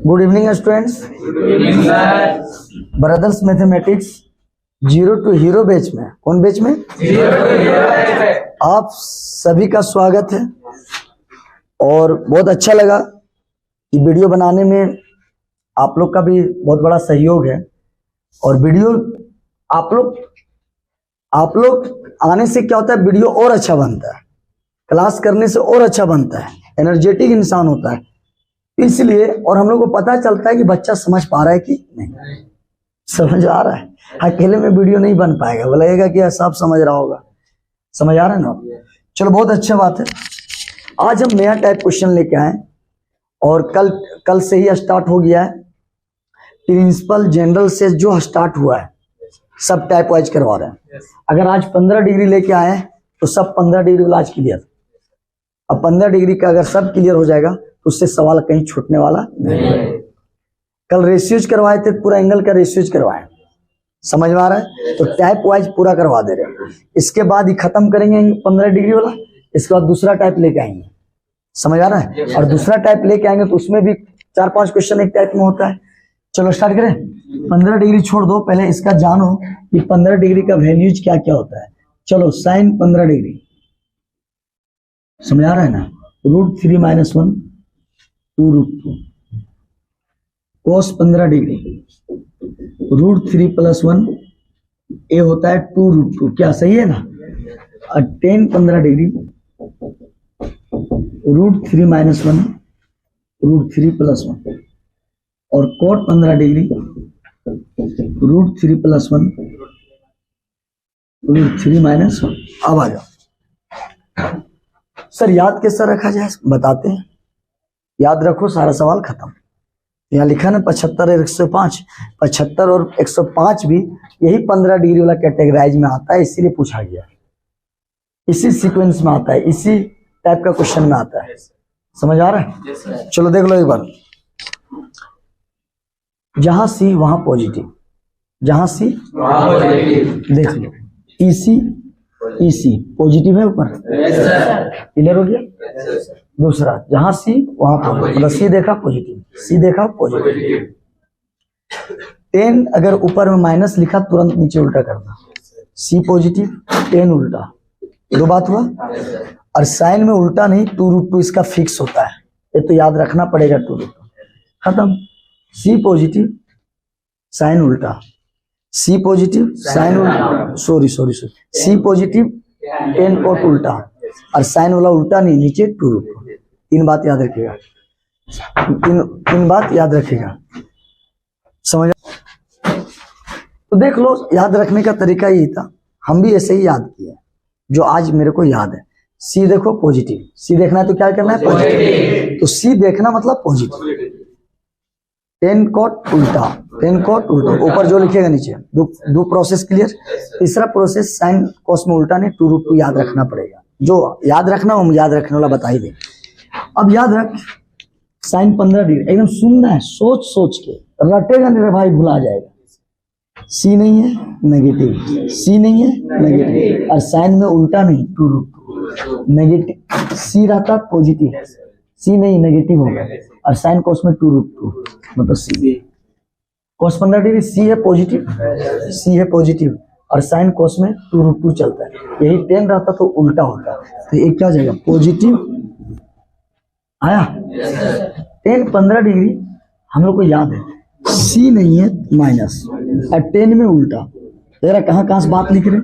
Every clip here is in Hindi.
Good evening students. Brothers mathematics 0 to hero batch में, कौन बैच में? आप सभी का स्वागत है और बहुत अच्छा लगा कि वीडियो बनाने में आप लोग का भी बहुत बड़ा सहयोग है। और वीडियो आप लोग आने से क्या होता है, वीडियो और अच्छा बनता है, क्लास करने से और अच्छा बनता है, एनर्जेटिक इंसान होता है इसलिए। और हम लोग को पता चलता है कि बच्चा समझ पा रहा है कि नहीं समझ आ रहा है। अकेले में वीडियो नहीं बन पाएगा, वो लगेगा कि सब समझ रहा होगा। समझ आ रहा है ना? चलो बहुत अच्छा बात है। आज हम नया टाइप क्वेश्चन लेके आए और कल से ही स्टार्ट हो गया है। प्रिंसिपल जनरल से जो स्टार्ट हुआ है सब टाइप वाइज करवा रहे हैं। अगर आज 15 डिग्री लेके आए तो सब 15 डिग्री वाला आज क्लियर। अब 15 डिग्री का अगर सब क्लियर हो जाएगा तो उससे सवाल कहीं छूटने वाला नहीं। कल रेशियोज करवाए थे, पूरा एंगल का रेशियोज करवाए, समझ में आ रहा है? तो टाइप वाइज पूरा करवा दे रहे हैं। इसके बाद ही खत्म करेंगे 15 डिग्री वाला, इसके बाद दूसरा टाइप लेके आएंगे। समझ आ रहा है? और दूसरा टाइप लेके आएंगे तो उसमें भी 4-5 क्वेश्चन एक टाइप में होता है। चलो स्टार्ट करें। 15 डिग्री छोड़ दो, पहले इसका जानो कि 15 डिग्री का वैल्यूज क्या क्या होता है। चलो साइन 15 डिग्री, समझ आ रहा है ना? √3 - 1 2√2। कोस 15 डिग्री √3 + 1 ए होता है 2√2। क्या सही है ना? और टेन 15 डिग्री √3 - 1 √3 + 1 और कोट 15 डिग्री √3 + 1 √3 - 1। अब आ जाओ सर, याद कैसा रखा जाए बताते हैं। याद रखो, सारा सवाल खत्म। यहाँ लिखा ना 75 और 105। 75 और 105 भी यही 15 डिग्री वाला कैटेगराइज में आता है, इसीलिए पूछा गया। इसी सीक्वेंस में आता है, इसी टाइप का क्वेश्चन में आता है। समझ आ रहा है? चलो देख लो एक बार। जहां सी वहां पॉजिटिव, जहां सी देख लो। ईसी पॉजिटिव है ऊपर, क्लियर हो गया? दूसरा जहां सी वहां पॉजिटिव, मतलब सी देखा पॉजिटिव, सी देखा पॉजिटिव। 10 अगर ऊपर में माइनस लिखा तुरंत नीचे उल्टा करना। सी पॉजिटिव 10 उल्टा, दो बात हुआ। और साइन में उल्टा नहीं, 2√2 इसका फिक्स होता है, ये तो याद रखना पड़ेगा। 2√2 खत्म। सी पॉजिटिव साइन उल्टा, सी पॉजिटिव साइन उल्टा, सॉरी सी पॉजिटिव 10 कोट उल्टा और साइन वाला उल्टा नहीं, नीचे 2√2। तीन बात याद रखिएगा, तीन बात याद रखिएगा। समझ? तो देख लो, याद रखने का तरीका यही था, हम भी ऐसे ही याद किए जो आज मेरे को याद है। सी देखो पॉजिटिव, सी देखना है तो क्या करना है? पॉजिटिव। तो सी देखना मतलब पॉजिटिव। 10 कोट उल्टा, 10 कोट उल्टा, ऊपर जो लिखेगा नीचे। दो प्रोसेस क्लियर। तीसरा प्रोसेस साइन कोस में उल्टा नहीं, 2√2 याद रखना पड़ेगा। जो याद रखना वो याद रखने वाला बता ही दे। अब याद रख, साइन 15 डिग्री एकदम सुनना है, सोच के रटेगा नहीं भाई, भुला जाएगा। सी नहीं है नेगेटिव, सी नहीं है नेगेटिव, और साइन में उल्टा नहीं 2√2 नेगेटिव। सी रहता पॉजिटिव, सी नहीं नेगेटिव होगा, और साइन कोस में 2√2 मतलब सी। कोस 15 डिग्री सी है पॉजिटिव, सी है पॉजिटिव और साइन कोस में 2√2 चलता है। यही 10 रहता तो उल्टा होता, तो एक क्या हो जाएगा? पॉजिटिव आया। 10 15 डिग्री हम लोग को याद है, सी नहीं है माइनस और 10 में उल्टा। तेरा कहाँ से बात लिख रहे?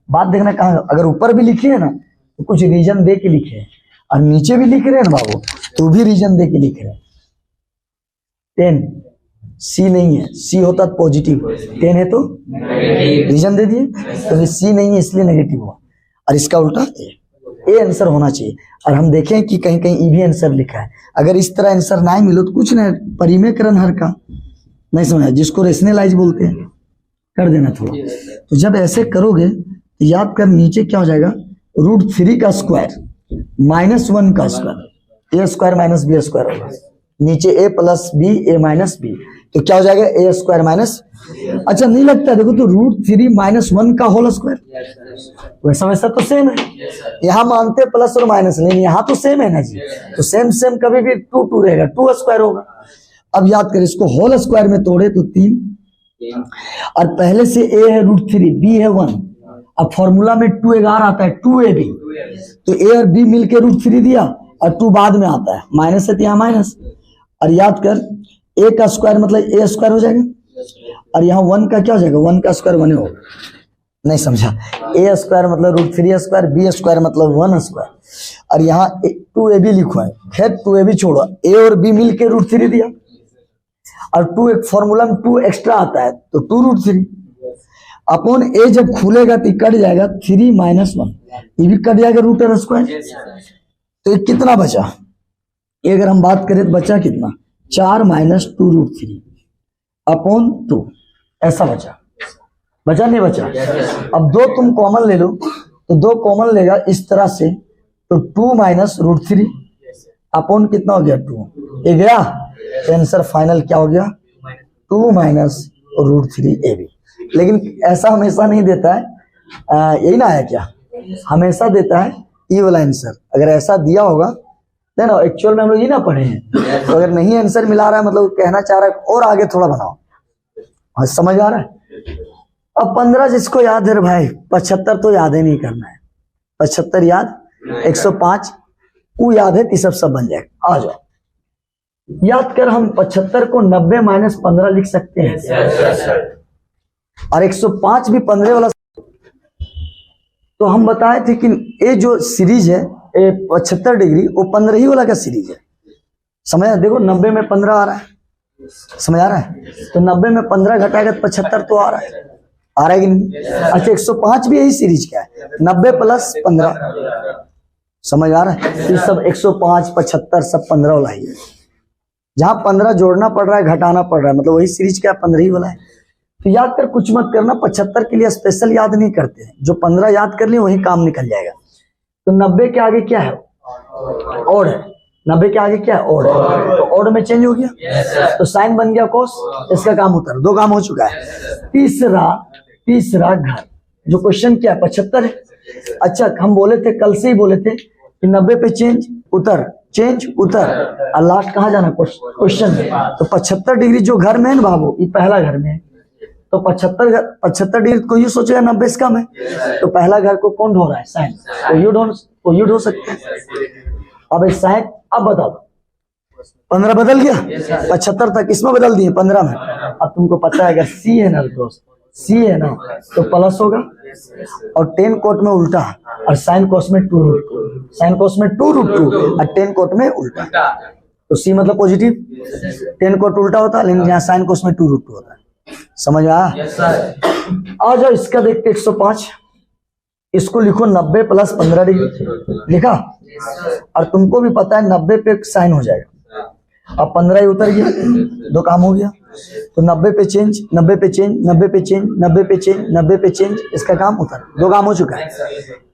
बात देखना कहाँ। अगर ऊपर भी लिखे है ना तो कुछ रीजन दे के लिखे हैं, और नीचे भी लिख रहे हैं ना बाबू तो भी रीजन दे के लिख रहे हैं। 10 सी नहीं है, सी होता पॉजिटिव, 10 है तो रीजन दे दिए, तो सी नहीं है इसलिए नेगेटिव हुआ, और इसका उल्टा ए आंसर होना चाहिए। और हम देखें कि कहीं कहीं ई भी आंसर लिखा है। अगर इस तरह आंसर ना मिलो तो कुछ नहीं, परिमेयकरण हर का नहीं समझा, जिसको रेशनलाइज बोलते हैं, कर देना थोड़ा। तो जब ऐसे करोगे तो याद कर, नीचे क्या हो जाएगा? √3 का स्क्वायर -1 का स्क्वायर, a² - b² होगा। नीचे a + b a - b, तो क्या हो जाएगा ए स्क्वायर माइनस, अच्छा नहीं लगता देखो तो √3 माइनस 1 का होल स्क्वायर, वैसा वैसा तो सेम है, यहाँ मानते प्लस और माइनस, लेकिन यहाँ तो सेम है ना जी, तो सेम सेम कभी भी 2 2 रहेगा, 2 स्क्वायर होगा। अब याद करें इसको होल स्क्वायर में तोड़े तो 3, और पहले से a है √3, b है 1, अब फॉर्मूला में 2 11 आता है 2ab, तो a और b मिलके √3 दिया और 2 बाद में आता है, माइनस है तो यहाँ माइनस, और याद कर a का स्क्वायर मतलब a स्क्वायर हो जाएगा, और यहाँ 1 का क्या हो जाएगा, 1 का स्क्वायर 1 होगा, नहीं समझा, a स्क्वायर मतलब √3 स्क्वायर, b स्क्वायर मतलब 1 स्क्वायर, और यहाँ 2ab लिखो है, खैर 2ab छोड़ो, a और b मिलके √3 दिया, और 2 एक फॉर्मूला में 2 एक्स्ट्रा आता है तो 2√3 अपॉन a जब खुलेगा तो कट जाएगा 3 माइनस 1, ये भी कट जाएगा √r स्क्वायर, तो ये कितना बचा, ये अगर हम बात करें तो बचा कितना 4 माइनस 2√3 अपॉन 2, ऐसा बचा नहीं बचा। अब 2 तुम कॉमन ले लो तो 2 कॉमन लेगा इस तरह से, तो 2 माइनस √3 अपॉन कितना हो गया 2, ये गया, तो आंसर फाइनल क्या हो गया 2 माइनस √3ab। लेकिन ऐसा हमेशा नहीं देता है, यही ना है क्या, हमेशा देता है ये वाला आंसर, अगर ऐसा दिया होगा ना, एक्चुअल में हम लोग ये ना पढ़े हैं, तो अगर नहीं आंसर मिला रहा है मतलब कहना चाह रहा है और आगे थोड़ा बनाओ, हाँ समझ आ रहा है। अब 15 जिसको याद है भाई, 75 तो याद ही नहीं करना है, 75 याद, 105 वो याद है, तीसरा सब बन जाएगा। आ जाओ याद कर, हम 75 को 90 माइनस 15 लिख सकते हैं, और 105 भी 15 वाला, तो हम बताए थे कि ये जो सीरीज है 75 डिग्री वो 15 ही वाला का सीरीज है, समझ, देखो 90 में 15 आ रहा है, समझ आ रहा है, तो 90 में 15 घटाएगा तो 75 तो आ रहा है कि नहीं। अच्छा 105 भी यही सीरीज का है, 90 प्लस 15, समझ आ रहा है, ये सब 105 75 सब 15 वाला ही है, जहां 15 जोड़ना पड़ रहा है घटाना पड़ रहा है, मतलब वही सीरीज का 15 ही वाला है। तो याद कर, कुछ मत करना, 75 के लिए स्पेशल याद नहीं करते हैं, जो 15 याद कर लिए वही काम निकल जाएगा। तो 90 के आगे क्या है, ओड है, 90 के आगे क्या है ओड है, तो ओड में चेंज हो गया, तो साइन बन गया कोस, इसका काम होता है, 2 काम हो चुका है। तीसरा घर, जो क्वेश्चन क्या है 75 है। अच्छा हम बोले थे, कल से ही बोले थे कि 90 पे चेंज उतर, चेंज उतर, और लास्ट कहाँ जाना क्वेश्चन में, तो 75 डिग्री जो घर में है ना बाबू, ये पहला घर में है, तो 75 डिग्री को यू सोचेगा 90 से कम है, तो पहला घर को कौन ढो रहा है, साइन, तो यू ढो सकते हैं। अब साइन, अब बता दो 15 बदल गया, 75 तक इसमें बदल दिए 15 में। अब तुमको पता है अगर सी है ना दोस्त, सी है ना तो प्लस होगा, और 10 कोट में उल्टा, और साइन कोस में 2√2, साइन कोस में 2√2 और 10 कोट में उल्टा, तो सी मतलब पॉजिटिव, 10 कोट उल्टा होता है, लेकिन यहाँ साइन कोस में 2√2 होता है, समझ आया। आ जाओ इसका देखते 105, इसको लिखो 90 प्लस 15 डिग्री लिखा, और तुमको भी पता है 90 पे साइन हो जाएगा, अब 15 ही उतर गया, 2 काम हो गया, तो 90 पे चेंज, 90 पे चेंज, 90 पे चेंज, 90 पे चेंज, 90 पे चेंज, इसका काम उतर, 2 काम हो चुका है।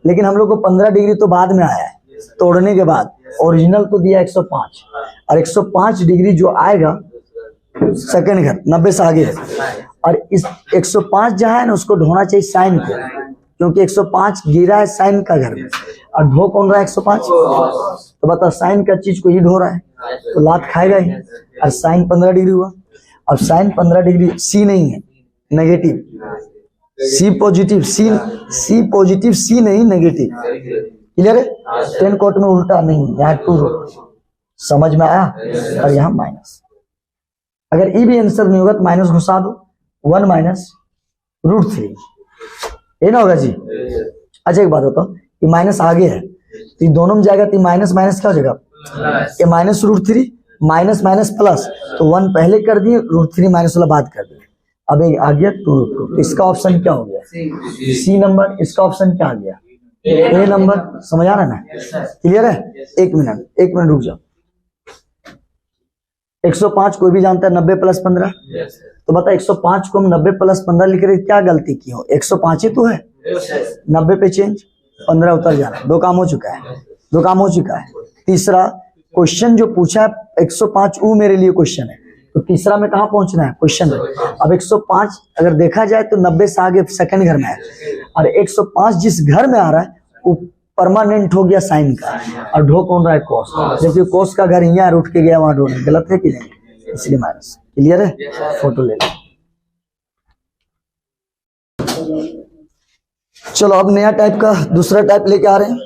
लेकिन हम लोग को 15 डिग्री तो बाद में आया है, तोड़ने के बाद, ओरिजिनल तो दिया 105, और 105 डिग्री जो आएगा सेकंड घर 90 से आगे है, और इस 105 जहाँ है ना उसको ढोना चाहिए साइन को, क्योंकि 105 गिरा है साइन का घर में, और ढो कौन रहा है 105, तो बता साइन का चीज को ही ढो रहा है, तो लात खाएगा ही, और साइन 15 डिग्री हुआ। अब साइन 15 डिग्री सी नहीं है, नेगेटिव, सी पॉजिटिव, सी पॉजिटिव, सी नहीं नेगेटिव, क्लियर है। 10 कोट में उल्टा नहीं, यहाँ 2, समझ में आया, और यहाँ माइनस, अगर ये भी आंसर नहीं होगा तो माइनस घुसा दो, 1 माइनस √3, ये ना होगा जी। अच्छा एक बात बताओ, ये माइनस आगे है तो ये दोनों में जाएगा, तो माइनस माइनस क्या हो जाएगा, ये माइनस √3 माइनस माइनस प्लस, तो 1 पहले कर दिए, √3 माइनस वाला बात कर दिए, अब एक आ गया 2√2, इसका ऑप्शन क्या हो गया, सी नंबर, इसका ऑप्शन क्या आ गया, ए नंबर, समझ आ रहा है ना, क्लियर है। 1 मिनट रुक जाओ, 105 कोई भी जानता है 90 प्लस 15, तो बता 105 को हम 90 प्लस 15 लिख रहे, क्या गलती की हो, 105 ही तो है, 90 पे चेंज, 15 उतर जा रहा है, 2 काम हो चुका है, 2 काम हो चुका है। तीसरा क्वेश्चन जो पूछा है 105 वो मेरे लिए क्वेश्चन है, तो तीसरा में कहाँ पहुंचना है क्वेश्चन में। अब 105 अगर देखा जाए तो 90 से आगे सेकंड घर में है, और 105 जिस घर में आ रहा है वो परमानेंट हो गया साइन का, और ढो कौन रहा है कोस, जबकि कोस का घर यहाँ उठ के गया वहां ढो नहीं, गलत है कि नहीं, इसलिए माइनस। क्लियर है, फोटो ले लो। चलो अब नया टाइप का दूसरा टाइप लेके आ रहे हैं।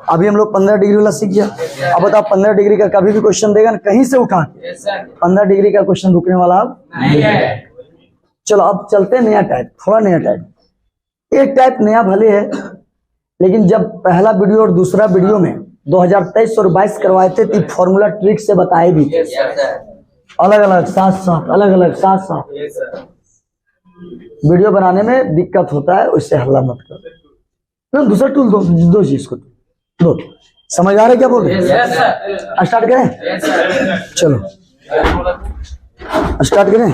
अभी हम लोग 15 डिग्री वाला सीख गया। अब बताओ 15 डिग्री का कभी भी क्वेश्चन देगा ना कहीं से उठा के, 15 डिग्री का क्वेश्चन रुकने वाला अब नहीं है। चलो अब चलते हैं नया टाइप, थोड़ा नया टाइप। एक टाइप नया भले है, लेकिन जब पहला वीडियो और दूसरा वीडियो में 2023 और 22 करवाए थे तो फॉर्मूला ट्रिक से बताए भी थे, अलग अलग साथ साथ, अलग अलग साथ साथ। वीडियो बनाने में दिक्कत होता है, उससे हल्ला मत करो। दूसरा टूल दो चीज को दो। समझ आ रहे क्या बोल रहे? स्टार्ट करें, चलो स्टार्ट करें।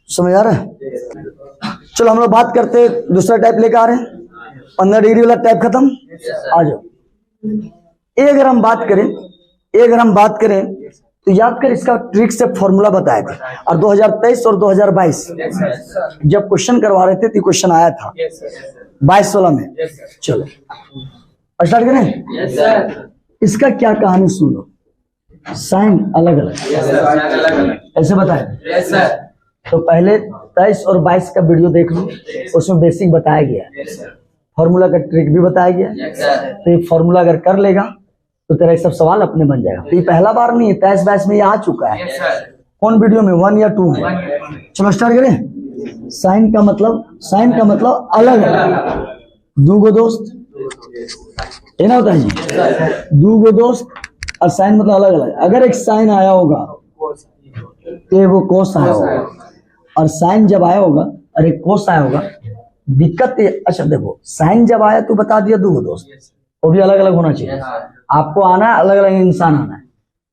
समझ आ रहा है? चलो हम लोग बात करते हैं, दूसरा टाइप लेकर आ रहे हैं। 15 डिग्री वाला टाइप खत्म, आ जाओ। ये अगर हम बात करें तो याद कर, इसका ट्रिक से फॉर्मूला बताए थे, और 2023 और 2022 जब क्वेश्चन करवा रहे थे तो क्वेश्चन आया था 22 वाला में। चलो स्टार्ट करें। इसका क्या कहानी सुन लो, साइन अलग अलग ऐसे बताए। तो पहले 23 और 22 का वीडियो देख लो, उसमें बेसिक बताया गया, फॉर्मूला का ट्रिक भी बताया गया। तो ये फॉर्मूला अगर कर लेगा तो तेरा सब सवाल अपने बन जाएगा। तो ये पहला बार नहीं है, 23-22 में ये आ चुका है। कौन वीडियो में, 1 या 2 में? चलो स्टार्ट करें। साइन का मतलब अलग अलग, दो गो दोस्त है ना, होता है जी, दो गो दोस्त, और साइन मतलब अलग अलग। अगर एक साइन आया होगा तो वो कोस आया होगा, और साइन जब आया होगा और एक कोस आया होगा, दिक्कत। अच्छा देखो, साइन जब आया तो बता दिया दो गो दोस्त, वो भी अलग अलग होना चाहिए। आपको आना है, अलग अलग इंसान आना है,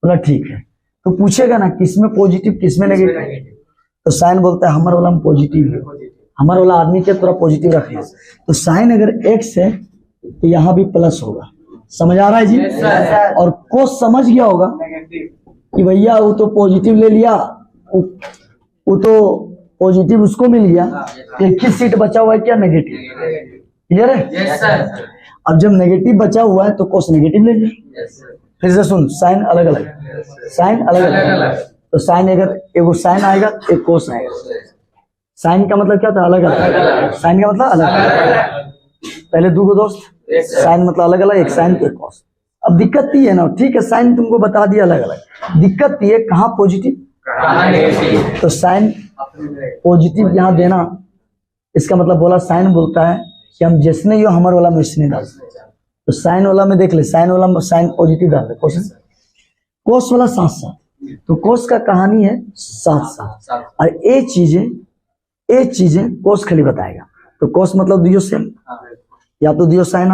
बोला ठीक है। तो पूछेगा ना किसमें पॉजिटिव किसमें नेगेटिव, तो साइन बोलता है हमारे वाला में पॉजिटिव है, हमारे वाला आदमी के थोड़ा पॉजिटिव रखना। तो साइन अगर एक्स है तो यहाँ भी प्लस होगा। समझ आ रहा है जी? और कोस समझ गया होगा कि भैया वो तो पॉजिटिव ले लिया, वो तो पॉजिटिव उसको मिल गया, एक ही सीट बचा हुआ है क्या, नेगेटिव। क्लियर है? अब जब नेगेटिव बचा हुआ है तो कोस नेगेटिव ले लिया। फिर से सुन, साइन अलग अलग। तो साइन अगर एगो साइन आएगा एक कोस आएगा। साइन का मतलब क्या था, अलग अलग। साइन का मतलब अलग अलग, पहले दो गो दोस्त, साइन मतलब अलग अलग, एक साइन एक कोस। अब दिक्कत ये है ना, ठीक है साइन तुमको बता दिया अलग अलग, दिक्कत ये कहाँ पॉजिटिव। तो साइन पॉजिटिव यहाँ देना, इसका मतलब बोला साइन बोलता है कि हम जिसने यो हमारे वाला में इसने डाल। तो साइन वाला में देख ले, साइन वाला में साइन पॉजिटिव डाल दे, कोस वाला साथ साथ। तो कोस का कहानी है साथ साथ, और ये चीजें कोस खाली बताएगा। तो कोस मतलब दियो सेम, या तो दियो साइन,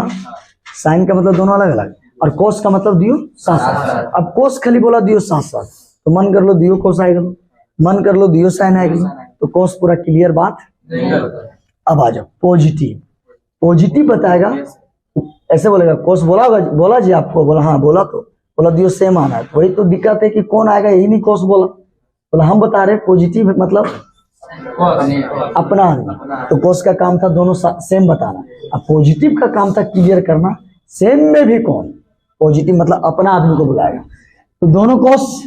साइन का मतलब दोनों अलग अलग, और कोस का मतलब दियो साथ साथ। अब कोस खाली बोला दियो साथ साथ, तो मन कर लो दियो कोस आएगा, मन कर लो दियो साइन आएगा, तो कोस पूरा क्लियर बात। अब आ जाओ पॉजिटिव बताएगा, ऐसे बोलेगा कोस बोला जी आपको, बोला हाँ बोला, तो बोला दियो सेम आना है। तो वही तो दिक्कत है कि कौन आएगा, यही नहीं कोस बोला हम बता रहे पॉजिटिव मतलब अपना आदमी। तो कोस का काम था दोनों सेम बताना, अब पॉजिटिव का काम था क्लियर करना सेम में भी कौन, पॉजिटिव मतलब अपना आदमी को बुलाएगा। तो दोनों कोस,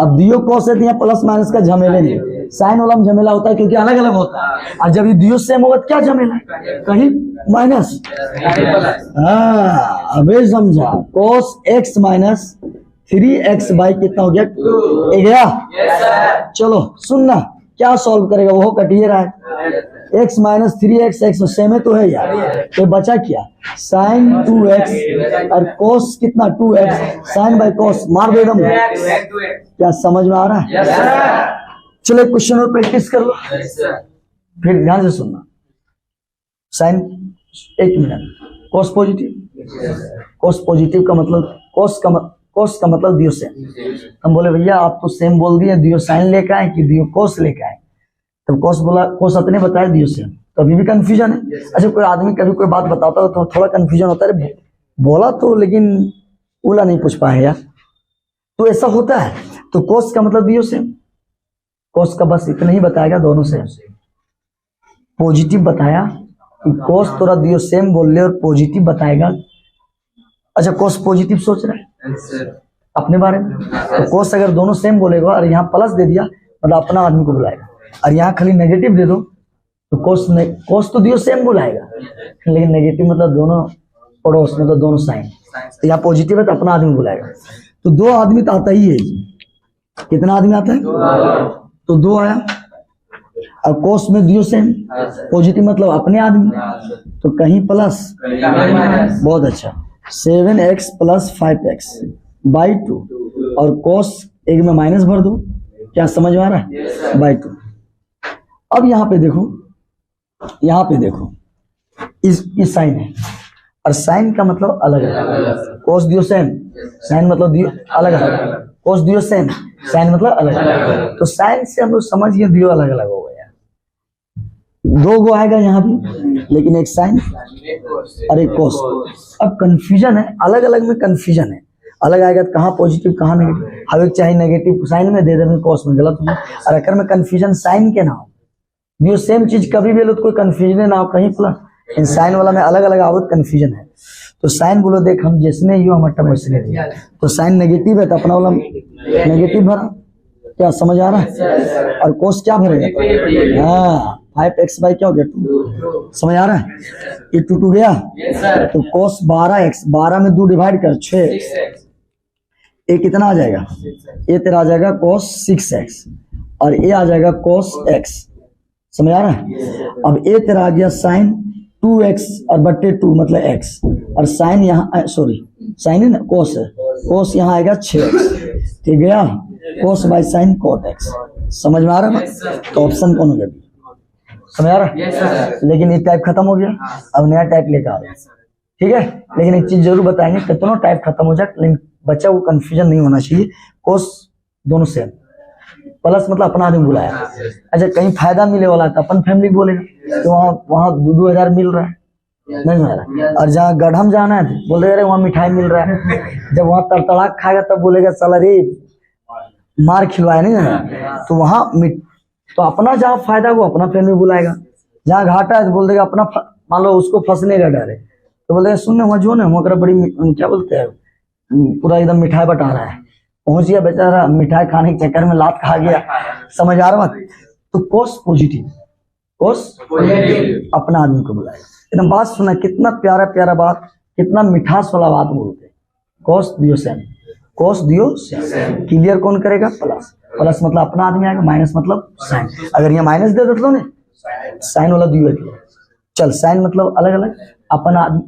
अब दियो कोस है तो यहाँ प्लस माइनस का झमेले नहीं, साइन वाला में झमेला होता है क्योंकि अलग अलग होता है, और जब ये दियो सेम होगा क्या झमेला, कहीं माइनस। हाँ अबे समझा, cos x minus 3x by कितना हो गया, गया। चलो सुनना क्या सॉल्व करेगा, वो कटिए रहा है, x minus 3x, x same है तो है यार, तो बचा क्या, साइन 2x और कोस कितना 2x, साइन बाई कोस मार दे दम। क्या समझ में आ रहा है? चलो क्वेश्चन और प्रैक्टिस कर लो, फिर ध्यान से सुनना। साइन, एक मिनट, कोस पॉजिटिव का मतलब कोस का मतलब दियो सेम। हम बोले भैया आप तो सेम बोल दिए, दियो साइन लेकर आए कि दियो कोस लेकर आए, तब कोस बोला, कोस अपने बताया दियो सेम, तो अभी भी कंफ्यूजन है। अच्छा कोई आदमी कभी कोई बात बताता है तो थोड़ा कंफ्यूजन होता है, बोला तो, लेकिन उला नहीं पूछ पाए यार। तो ऐसा होता है। तो कोस का मतलब दियो सेम, कोस का बस इतना ही बताएगा, दोनों सेम। पॉजिटिव बताया कि कोस तोरा दियो सेम बोल ले और पॉजिटिव बताएगा। अच्छा, कोस पॉजिटिव सोच रहा है अपने बारे में, तो कोस अगर दोनों सेम बोलेगा और यहाँ प्लस दे दिया मतलब अपना आदमी को बुलाएगा, और यहाँ खाली नेगेटिव दे दो तो कोस तो दियो सेम बुलाएगा, लेकिन नेगेटिव मतलब दोनों पड़ोस, मतलब दोनों साइन। तो यहाँ पॉजिटिव है तो अपना आदमी बुलाएगा। तो दो आदमी तो आता ही है जी। कितना आदमी आता है? तो दो आया। और कोस में दियो सेम, पॉजिटिव मतलब अपने आदमी, तो कहीं प्लस, बहुत अच्छा, 7x + 5x बाई 2, और कोस एक में माइनस भर दो। क्या समझ में आ रहा है? बाई 2। अब यहाँ पे देखो, यहाँ पे देखो, इस साइन है, और साइन का मतलब अलग है। कोस दियो सेम, साइन मतलब दियो अलग अलग, कोस दियो सेम, साइन मतलब अलग अलग। तो साइन से हम लोग समझ गए दियो अलग अलग हो गया। दो गो आएगा यहाँ भी, लेकिन एक साइन और एक कोस। अब कंफ्यूजन है, अलग अलग में कंफ्यूजन है। अलग आएगा तो कहाँ पॉजिटिव कहाँ नेगेटिव, हमें चाहे नेगेटिव साइन में दे देंगे, कोस में गलत हो। और अगर में कंफ्यूजन साइन के ना हो, दियो सेम चीज कभी भी लो तो कोई कंफ्यूजन ना हो, कहीं प्लस, इन साइन वाला में अलग अलग आवत कंफ्यूजन है। तो साइन बोलो देख हम जिसने यू हम अट्टा वैसने दिया, तो साइन नेगेटिव है तो अपना वाला नेगेटिव भरा। क्या समझ आ रहा है? और कोस क्या भरेगा? हाँ, 5x बाई क्या हो गया 2। समझ आ रहा है? ये 2 गया, तो कोस 12x, 12 में 2 डिवाइड कर 6, ये कितना आ जाएगा? ये तेरा आ जाएगा कोस 6x, और ये आ जाएगा कोस x। समझ आ रहा है? अब ये तेरा आ गया साइन 2x और बट्टे 2 मतलब x, और साइन यहाँ, सॉरी साइन है ना, कोस है, कोस यहाँ आएगा 6x। ठीक गया, कोस बाई साइन कोट x। समझ में आ रहा है? तो ऑप्शन कौन हो गया? समझ आ रहा है? लेकिन ये टाइप खत्म हो गया, अब नया टाइप लेकर आ गया। ठीक है, लेकिन एक चीज जरूर बताएंगे, कितनों टाइप खत्म हो जाए, लेकिन बच्चा को कंफ्यूजन नहीं होना चाहिए। कोस दोनों सेम, प्लस मतलब अपना आदमी बुलाया। अच्छा, कहीं फायदा मिले वाला है तो अपन फैमिली बोलेगा, तो वहाँ 2,000 मिल रहा है, नहीं मिल रहा है। और जहाँ गढ़म जाना है बोल रहे वहाँ मिठाई मिल रहा है, जब वहाँ तड़तड़ाक खाएगा तब बोलेगा साला रे मार खिलवाया नहीं, तो वहाँ तो अपना जहाँ फायदा वो अपना फैमिली बुलाएगा, जहाँ घाटा है तो बोल देगा अपना, मान लो उसको फंसने का डर है तो बोल देगा सुनने वहाँ जो ना वहाँ बड़ी क्या बोलते हैं, पूरा एकदम मिठाई बटा रहा है, पहुंच गया बेचारा मिठाई खाने के चक्कर में लात खा गया। समझ आ रहा है? तो कोस पॉजिटिव, कोस अपना आदमी को बुलाएगा। एकदम बात सुना, कितना प्यारा प्यारा बात, कितना मिठास वाला बात बोलते हैं। कोस दियो सेम, कोस दियो सेम। क्लियर कौन करेगा? प्लस, प्लस मतलब अपना आदमी आएगा, माइनस मतलब साइन। अगर यहाँ माइनस दे देते ना, साइन वाला दियो है। चल, साइन मतलब अलग अलग, अपना आदमी,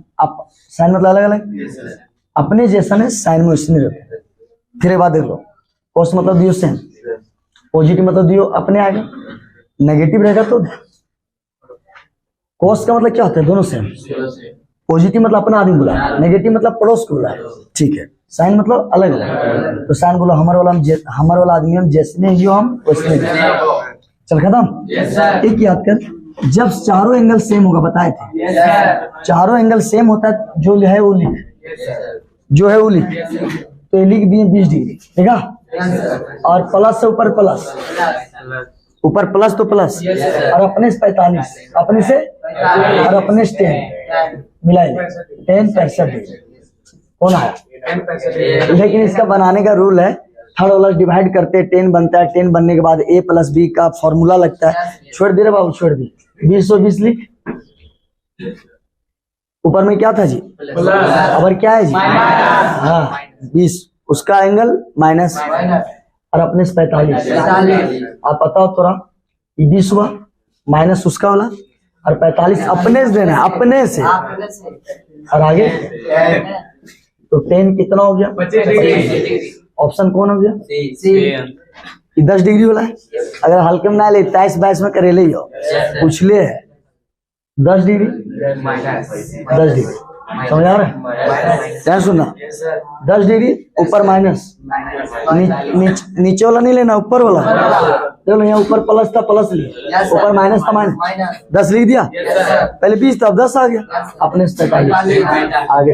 साइन मतलब अलग अलग, अपने जैसा ने साइन में उसने रहते। फिर बात देख लो, कोस मतलब दियो सेम, पॉजिटिव मतलब दियो अपने आएगा, नेगेटिव रहेगा तो कोस का मतलब क्या होता है? दोनों सेम। पॉजिटिव मतलब अपना आदमी बुलाया, नेगेटिव मतलब पड़ोस को बुलाया। ठीक है, साइन मतलब अलग अलग। तो साइन बोलो हमारे वाला आदमी हम जैसने ही हम वैसने। चल खत्म। एक याद कर, जब चारों एंगल सेम होगा, बताए थे चारों एंगल सेम होता है, जो है वो लिख, जो है वो लिख। तो ये लिख दिए 20 डिग्री, ठीक है, और प्लस से ऊपर प्लस, ऊपर प्लस तो प्लस, और अपने से 45, अपने से और अपने से 10 मिलाए 10 65 डिग्री। कौन आया? लेकिन इसका बनाने का रूल है, थर्ड वाला डिवाइड करते 10 बनता है, 10 बनने के बाद a + b का फॉर्मूला लगता है। छोड़ दे रे बाबू, छोड़ दी, 20 लिख। ऊपर में क्या था जी? अब क्या है जी? हाँ, 20, उसका एंगल माइनस, और अपने से 45। आप बताओ थोड़ा, 20 हुआ माइनस उसका वाला, और 45 अपने से देना है, अपने से। और आगे तो 10 कितना हो गया? 25। ऑप्शन कौन हो गया? 10 डिग्री वाला है। अगर हल्के में ना ले 23-22 में करे ले पूछ ले, 10 डिग्री 10 डिग्री। समझ आ रहा है? क्या सुनना, 10 डिग्री ऊपर माइनस, नीचे वाला नहीं लेना, ऊपर वाला। चलो यहाँ ऊपर प्लस था प्लस लिया, ऊपर माइनस था माइनस, 10 लिख दिया, पहले 20 था अब 10 आ गया, अपने से आगे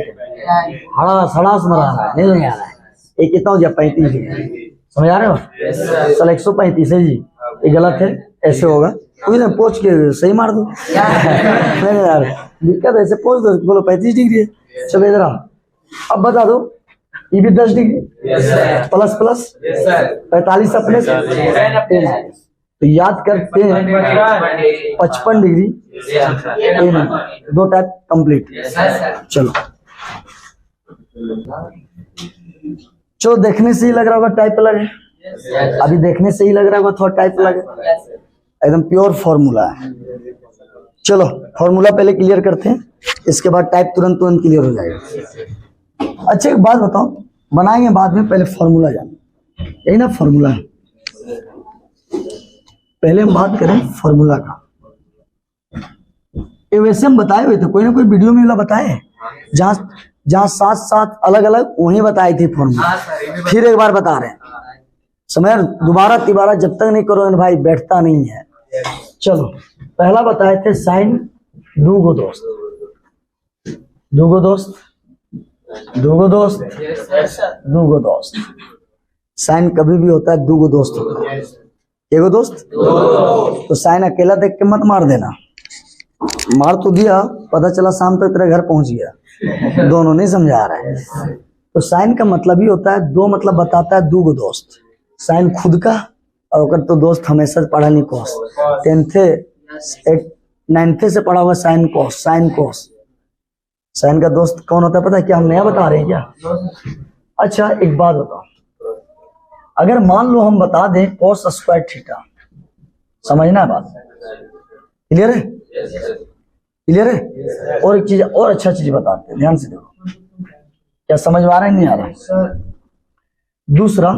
हड़ास हड़ास मरा रहा है, नहीं समझ आ रहा है। ये कितना हो गया 35 डिग्री, समझ आ रहे हो? चल 135 है जी, ये गलत है, ऐसे होगा कोई ना, पूछ के सही मार दो। नहीं यार दिक्कत ऐसे पूछ दो, बोलो 35 डिग्री है, चलो इधर आओ, अब बता दो ये भी 10 डिग्री प्लस प्लस 45 अपने से, तो याद करते हैं 55 डिग्री, 2 टाइप कंप्लीट। चलो चलो देखने से ही लग रहा होगा टाइप अलग है, अभी देखने से ही लग रहा होगा थोड़ा टाइप अलग है, एकदम प्योर फॉर्मूला है। चलो फॉर्मूला पहले क्लियर करते हैं, इसके बाद टाइप तुरंत तुरंत क्लियर हो जाएगा। अच्छा एक बात बताओ, बनाएंगे बाद में, पहले फॉर्मूला जानो, यही ना फॉर्मूला है, पहले हम बात करें फॉर्मूला का। ये वैसे हम बताए हुए थे, कोई ना कोई वीडियो में बताए, जहां साथ साथ अलग अलग वहीं बताई थी फॉर्मूला, फिर एक बार बता रहे हैं, समझ, दोबारा तिबारा जब तक नहीं करोगे भाई बैठता नहीं है। चलो पहला बताए थे साइन दूगो दोस्त, दूगो दोस्त, दूगो दोस्त, दूगो दोस्त, साइन कभी भी होता है दूगो दोस्त होता है, एगो दोस्त, तो साइन अकेला देख के मत मार देना, मार तो दिया पता चला शाम तक तेरे घर पहुंच गया, दोनों नहीं समझा आ रहा है। तो साइन का मतलब ही होता है दो, मतलब बताता है दूगो दोस्त, साइन खुद का और अगर तो दोस्त हमेशा पढ़ा नहीं कोस, 9th से पढ़ा हुआ sine cos, sine cos, sine का दोस्त कौन होता है पता है क्या, हम नया बता रहे हैं क्या? अच्छा एक बात बताओ, अगर मान लो हम बता दें कोस स्क्वायर थीटा, समझना है बात, क्लियर है? क्लियर है? और एक चीज और अच्छा चीज बताते हैं, ध्यान से देखो, क्या समझ में आ रहा है नहीं आ रहा है? दूसरा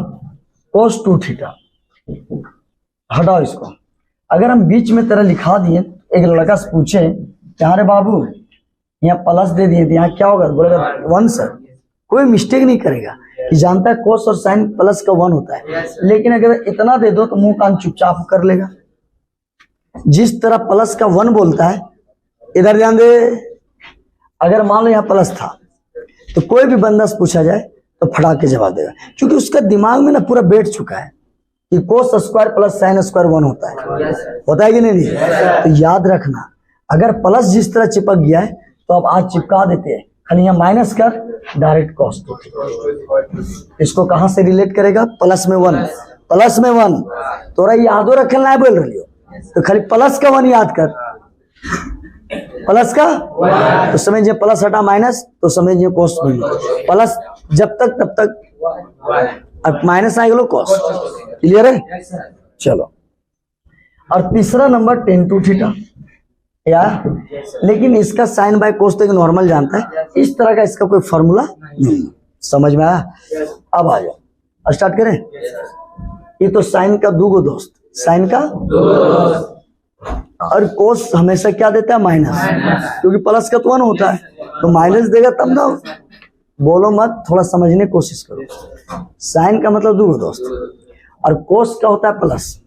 कोस 2 थीटा, हटाओ इसको, अगर हम बीच में तरह लिखा दिए, एक लड़का से पूछे क्या रे बाबू यहाँ प्लस दे दिए यहाँ क्या होगा, बोलेगा 1 सर, कोई मिस्टेक नहीं करेगा कि जानता है कोस और साइन प्लस का 1 होता है, लेकिन अगर इतना दे दो तो मुंह कान चुपचाप कर लेगा। जिस तरह प्लस का 1 बोलता है, इधर ध्यान दे, अगर मान लो यहाँ प्लस था तो कोई भी बंदा से पूछा जाए तो फटाक के जवाब देगा, क्योंकि उसका दिमाग में ना पूरा बैठ चुका है कि cos square plus sine square 1 होता है कि नहीं? तो याद रखना, अगर प्लस जिस तरह चिपक गया है तो अब आज चिपका देते हैं, खाली यहाँ माइनस कर डायरेक्ट कोस 2, इसको कहां से रिलेट करेगा? प्लस में 1, प्लस में 1, तोरा यादो रखना है बोल रही हो, तो खाली प्लस का 1 याद कर, प्लस का तो समझिए प्लस हटा माइनस तो समझिए कोस, प्लस जब तक तब तक, अब माइनस आएगा लो कोस, क्लियर है? चलो और तीसरा नंबर tan 2 थीटा, या लेकिन इसका साइन बाय कोस तो एक नॉर्मल जानता है, इस तरह का इसका कोई फॉर्मूला नहीं, समझ में आया? अब आ जाओ स्टार्ट करें। ये तो साइन का दूगो दोस्त, साइन का और कोस हमेशा क्या देता है? माइनस, क्योंकि प्लस का तो 1 होता है, तो माइनस देगा तब ना, बोलो मत, थोड़ा समझने की कोशिश करो। साइन का मतलब दूगो दोस्त और कोस का होता है प्लस,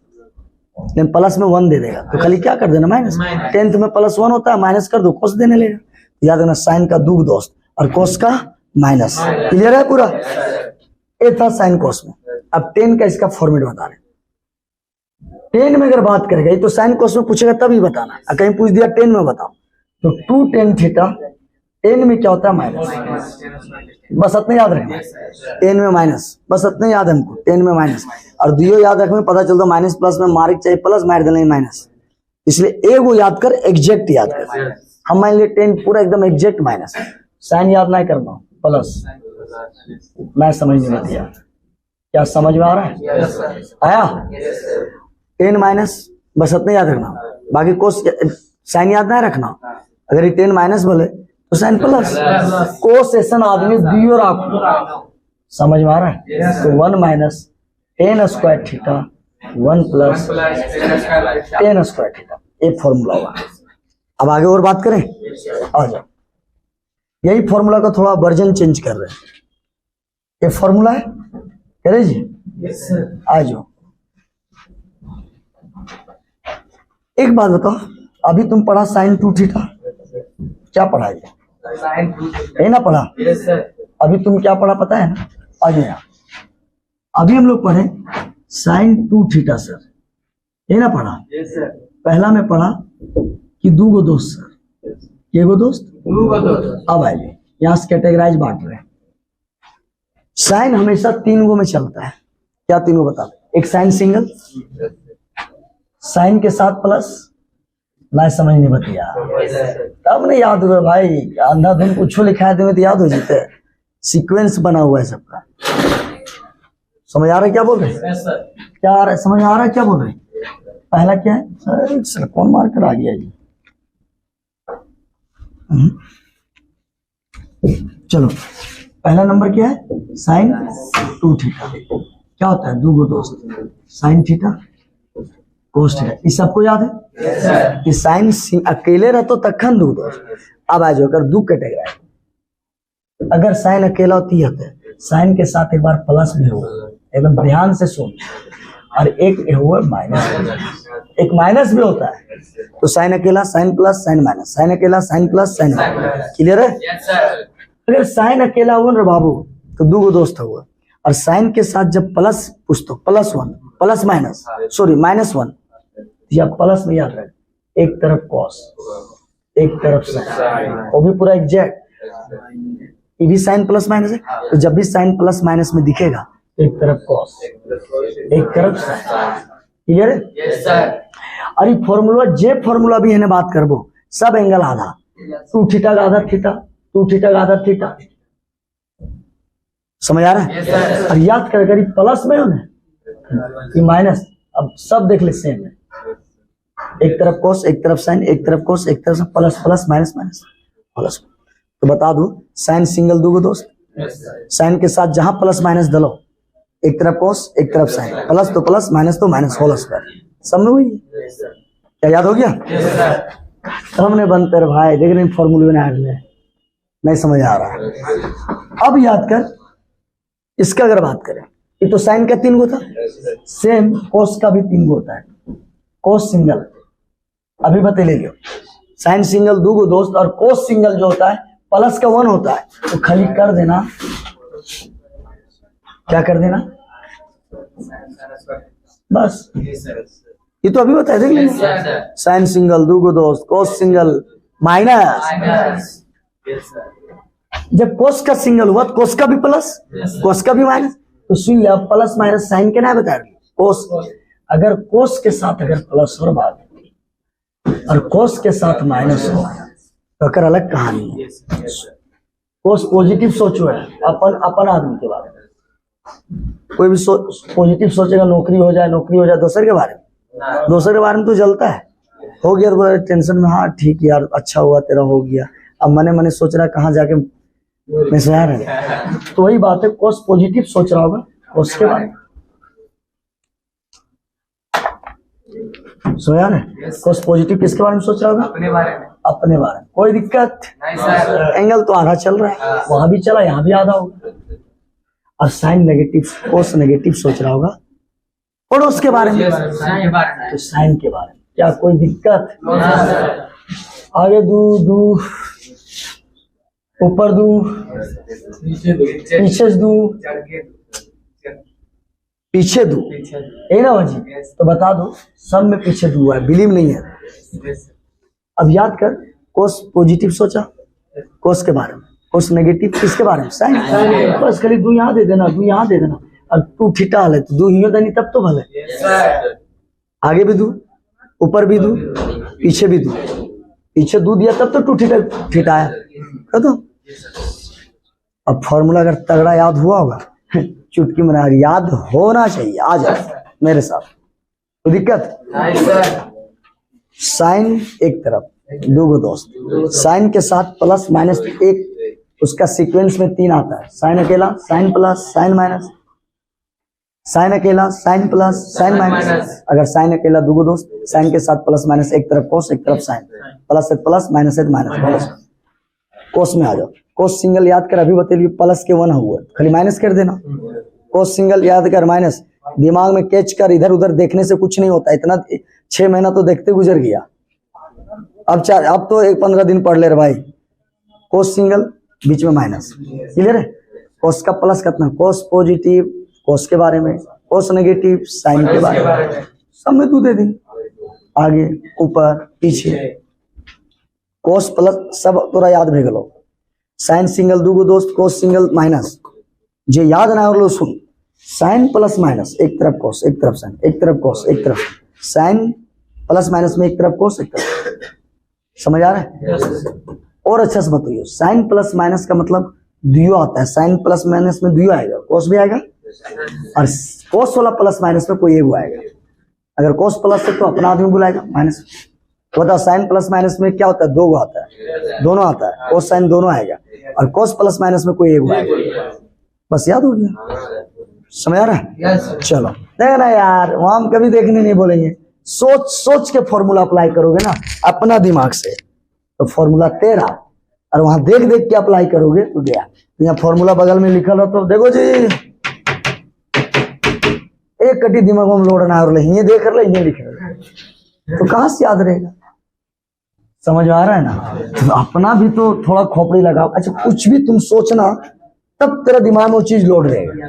लेकिन प्लस में 1 दे देगा तो खाली क्या कर देना? माइनस। 10th में प्लस 1 होता है, माइनस कर दो, कोस देने लेगा। याद रखना साइन का दूगो दोस्त और कोस का माइनस, क्लियर है पूरा? ये था साइन कोस में। अब tan का इसका फॉर्मेट बता रहे, tan में अगर बात करेगा, ये तो साइन कोस में पूछेगा तभी बताना, कहीं पूछ दिया tan में बताओ, तो 2 tan थीटा, tan में क्या होता है? माइनस, बस इतना याद रखना, tan में माइनस, बस इतना याद है हमको, tan में माइनस, और दियो याद रखने में पता चलता माइनस प्लस में मार्क चाहिए प्लस, मार देना माइनस, इसलिए एक वो याद कर, एग्जैक्ट याद कर। हम मान लिया 10 पूरा एकदम एग्जैक्ट माइनस, साइन याद नहीं करना, प्लस, मैं समझ नहीं दिया, क्या समझ में आ रहा है? आया? 10 माइनस, बस इतना याद रखना, बाकी कोस साइन याद नहीं रखना, अगर ये 10 माइनस बोले तो साइन प्लस, कोस सेशन आदमी दियो रखो, समझ में आ रहा है? तो 1 minus tan square theta 1 plus tan square theta, एक फॉर्मूला हुआ। अब आगे और बात करें, आ जाओ, यही फॉर्मूला का थोड़ा वर्जन चेंज कर रहे हैं, ये फॉर्मूला है, कह रहे जी, आ जाओ, एक बात बताओ, अभी तुम पढ़ा साइन 2 थीटा, क्या पढ़ा ये? यही ना पढ़ा? अभी तुम क्या पढ़ा पता है ना? आगे यहाँ अभी हम लोग पढ़े साइन 2 थीटा सर, यही ना पढ़ा? पहला में पढ़ा कि 2 गो दोस्त सर, ये गो दोस्त, अब आइए यहाँ से कैटेगराइज बांट रहे हैं। साइन हमेशा 3 गो में चलता है, क्या 3 गो बता दे? एक साइन सिंगल, साइन के साथ प्लस, मैं समझ नहीं बतिया तब नहीं याद हुआ भाई, अंधाधुन कुछ लिखा है तो याद हो जाते, सीक्वेंस बना हुआ है सबका। समझ आ रहा है क्या बोल रहे? क्या आ रहा है? समझ आ रहा है क्या बोल रहे? पहला क्या है सर? कौन मार कर आ गया जी? चलो पहला नंबर क्या है? Sine 2 theta. क्या होता है? 2 गो दोस्त, साइन थीटा कोस थीटा, ये सबको याद है कि साइन अकेले रहते तखन 2 दोस्त। अब आ जाओ अगर 2 कैटेगरी, अगर साइन अकेला होती है साइन के साथ एक बार प्लस भी होगा, एकदम ध्यान से सुन, और एक हुआ माइनस, एक माइनस भी होता है। तो साइन अकेला, sine plus, sine minus, sine अकेला, sine plus, sine minus. Clear है? अगर साइन अकेला हुआ ना बाबू तो 2 गो दोस्त हुआ, और साइन के साथ जब प्लस पूछ तो +1 प्लस माइनस, सॉरी -1, या प्लस में याद रख, एक तरफ कॉस एक तरफ साइन, वो भी पूरा एग्जैक्ट, ये भी साइन प्लस माइनस है। तो जब भी साइन प्लस माइनस में दिखेगा एक तरफ कॉस एक तरफ साइन। क्लियर है? अरे फॉर्मूला जे फॉर्मूला भी है बात करबो, सब एंगल आधा, 2 थीटा का आधा थीटा, 2 थीटा का आधा थीटा। समझ आ रहा है? और याद कर अगर प्लस में हो ना ये माइनस, अब सब देख ले सेम है, एक तरफ कोस एक तरफ साइन, एक तरफ कोस एक तरफ plus, plus minus minus plus. तो बता दो साइन सिंगल 2 गो दोस्त, साइन के साथ जहां प्लस माइनस डलो, एक तरफ कोस एक तरफ साइन, प्लस तो प्लस माइनस तो माइनस, होल स्क्वायर। सब में हुई? क्या याद हो गया? हमने बनते रहे भाई, देख रहे फॉर्मूले में नहीं समझ आ रहा है। अब याद कर, इसका अगर बात करें, ये तो साइन का 3 गो था, सेम कोस का भी 3 गो होता है। कोस सिंगल अभी बता ले लियो, साइन सिंगल 2 गो दोस्त, और कोस सिंगल जो होता है प्लस का 1 होता है, तो खाली कर देना, क्या कर देना बस। ये तो अभी बताया देख लीजिए, साइन सिंगल 2 गो दोस्त, कोस सिंगल माइनस, जब कोस का सिंगल हुआ तो कोस का भी प्लस कोस का भी माइनस, तो सुन लिया प्लस माइनस साइन के ना बता कोस। अगर कोस के साथ अगर प्लस हो बात और कोस के साथ माइनस हो तो अगर अलग कहानी है। कोस पॉजिटिव सोचो है अपन आदमी के बारे में, कोई भी पॉजिटिव सोचेगा, नौकरी हो जाए दूसरे के बारे में, दूसरे के बारे में तो जलता है, हो गया तो टेंशन में, हाँ ठीक यार अच्छा हुआ तेरा हो गया, अब मने सोच रहा है कहाँ जाके मैसेज आ रहा है। तो वही बात है, कोस पॉजिटिव सोच रहा होगा कोस के बारे में, सोया ना, कोस पॉजिटिव किसके बारे में सोच रहा होगा? अपने बारे में। कोई दिक्कत नहीं, एंगल तो आधा चल रहा है, वहां भी चला यहाँ भी आधा होगा। और साइन नेगेटिव, कोस नेगेटिव सोच रहा होगा पड़ोस के बारे में, तो साइन के बारे में। क्या कोई दिक्कत? आगे दू ऊपर दू पीछे दू, यही ना भाजी? तो बता दो सब में पीछे दू है, बिलीव नहीं है। अब याद कर, कोस पॉजिटिव सोचा कोस के बारे में, कोस नेगेटिव किसके बारे में? साइन। बस खाली दू यहाँ दे देना, दू यहाँ दे देना, और 2 थीटा हाल है तो 2 ही देनी, तब तो भले। आगे भी दू, ऊपर भी दू, पीछे भी दू, पीछे दू दिया तब तो 2 थीटा आया। तो अब फॉर्मूला अगर तगड़ा याद हुआ होगा चुटकी में याद होना चाहिए, आ जाए मेरे साथ, तो दिक्कत। साइन एक तरफ 2 गो दोस्त, साइन के साथ प्लस माइनस एक, उसका सीक्वेंस में 3 आता है, साइन अकेला, sine plus, sine minus, sine अकेला, साइन प्लस, साइन माइनस। अगर साइन अकेला 2 गो दोस्त, साइन के साथ प्लस माइनस, एक तरफ कोस एक तरफ साइन, प्लस से प्लस माइनस से माइनस। कोस में आ जाओ, कोस सिंगल याद कर, अभी बतेलिए प्लस के 1 हुआ, खाली माइनस कर देना। कोस सिंगल याद कर माइनस, दिमाग में कैच कर, इधर उधर देखने से कुछ नहीं होता, इतना 6 महीना तो देखते गुजर गया। अब तो 15 दिन पढ़ ले रे भाई। कोस सिंगल बीच में माइनस, क्लियर है। कोस का प्लस कितना, कोस पॉजिटिव कोस के बारे में, कोस नेगेटिव साइन के बारे में, सब में तू दे दी, आगे ऊपर पीछे कोस प्लस सब तोरा याद भेज लो। साइन सिंगल दूगो दोस्त, कोस सिंगल माइनस, जे याद ना हो सुन। साइन प्लस माइनस एक तरफ कोस एक तरफ साइन, एक तरफ कोस एक तरफ साइन, प्लस माइनस में एक तरफ कोस एक तरफ। समझ आ रहा है? और अच्छा से बताइए, साइन प्लस माइनस का मतलब दुयो आता है। साइन प्लस माइनस में दुयो आएगा, कोस भी आएगा, और कोस वाला प्लस माइनस में कोई एक आएगा। अगर कोस प्लस है तो अपना आदमी बुलाएगा माइनस। तो बताओ साइन प्लस माइनस में क्या होता है, दो आता है, दोनों आता है, कोस साइन दोनों आएगा, और कोस प्लस माइनस में कोई एक आएगा। बस याद हो गया, समझ आ रहा है? चलो देखना यार, वहां हम कभी देखने नहीं बोलेंगे, सोच सोच के फॉर्मूला अप्लाई करोगे ना अपना दिमाग से, तो फॉर्मूला तेरा, और वहां देख देख के अप्लाई करोगे तो गया। यहाँ फॉर्मूला बगल में लिखल हो तो देखो जी, एक कटी दिमाग में लोड ना रहे, ये देख रहे ये लिख रहे, तो कहां से याद रहेगा? समझ में आ रहा है ना? तो अपना भी तो थोड़ा खोपड़ी लगाओ। अच्छा कुछ भी तुम सोचना तब तेरा दिमाग में वो चीज लोड रहेगा।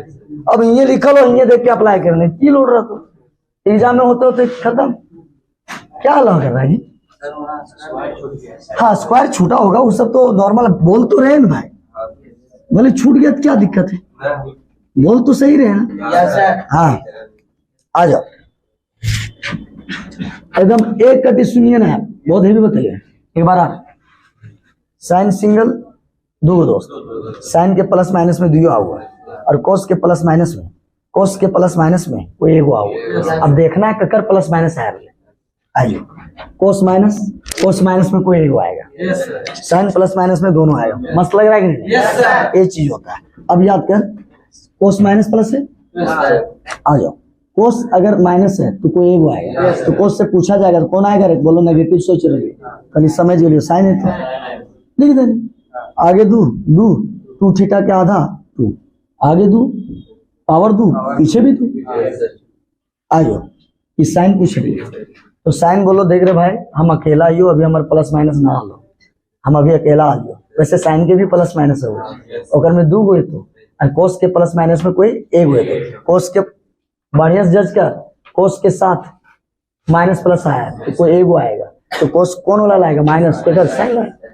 अब ये लिखल हो, ये देख के अप्लाई करने की लोड रहा, तो एग्जाम में होते होते खत्म। क्या अलाउ कर रहा है जी? हाँ स्क्वायर छूटा होगा, वो सब तो नॉर्मल, बोल तो रहे ना भाई, बोले छूट गया तो क्या दिक्कत है, बोल तो सही रहे ना। हाँ आ जाओ, एकदम एक कटी सुनिए ना, बहुत हेवी बताइए एक बार। आ साइन सिंगल दो दोस्त, साइन के प्लस माइनस में दुयो हुआ है, और कोस के प्लस माइनस में, कोस के प्लस माइनस में कोई एक हुआ। अब देखना है ककर प्लस माइनस है, आइए कोस माइनस में कोई एक आएगा, साइन प्लस माइनस में दोनों आएगा। मस्त लग रहा है कि नहीं? ये चीज होता है। अब याद कर, कोस माइनस प्लस है, आ जाओ, कोस अगर माइनस है तो कोई एक आएगा, तो कोस से पूछा जाएगा तो कौन आएगा रे, बोलो नेगेटिव सोच रही, कभी समझ लियो, साइन है तो लिख देना, आगे दू दू, 2 थीटा के आधा 2, आगे दू पावर दू, पीछे भी दू। आ जाओ, इस साइन पूछ रही है तो साइन बोलो, देख रहे भाई हम अकेला आइयो, अभी हमारे प्लस माइनस ना लो, हम अभी अकेला आ जाओ। वैसे साइन के भी प्लस माइनस है, अगर में दू हुए तो, और कोस के प्लस माइनस में कोई एक हुए तो, कोस के बढ़िया से जज कर, कोस के साथ माइनस प्लस आया तो कोई एक आएगा, तो कोस कौन वाला लाएगा, माइनस, तो इधर साइन लाएगा।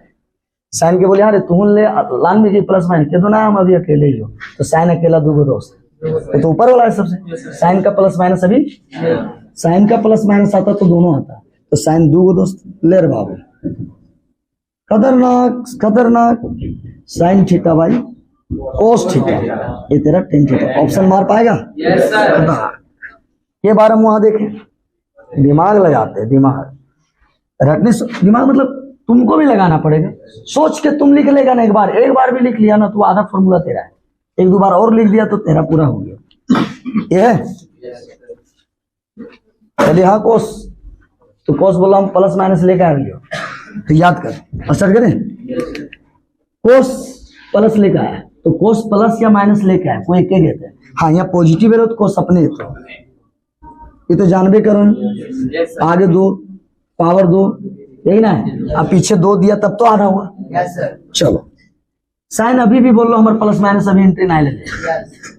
साइन के बोले यार तू ले लान में प्लस माइनस के दो ना, हम अभी अकेले ही हो, तो साइन अकेला दो दोस्त, तो ऊपर वाला है सबसे। साइन का प्लस माइनस, अभी साइन का प्लस माइनस आता तो दोनों आता, तो साइन दो दोस्त ले रे बाबू, खतरनाक खतरनाक। Sine theta by cos theta, ये तेरा टेन थीटा। ऑप्शन मार पाएगा? ये बार हम वहां देखें, दिमाग लगाते, दिमाग रटने, दिमाग मतलब तुमको भी लगाना पड़ेगा, सोच के तुम लिख लेगा ना, एक बार भी लिख लिया ना तो आधा फॉर्मूला तेरा है, एक दो बार और लिख दिया तो तेरा पूरा हो गया। ये है चलिए। हाँ कोस, तो कोस बोला हम प्लस माइनस लेकर आ रही हो, तो याद कर असर करें, कोस प्लस लेकर आया तो कोस प्लस या माइनस लेकर आया कोई एक देते हैं। हाँ यहाँ पॉजिटिव है तो कोस अपने तो, ये तो जानबे करो, आगे दो पावर दो, यही ना है। अब पीछे 2 दिया तब तो आधा हुआ। चलो साइन अभी भी बोल लो हमारे प्लस माइनस अभी एंट्री ना ले ले,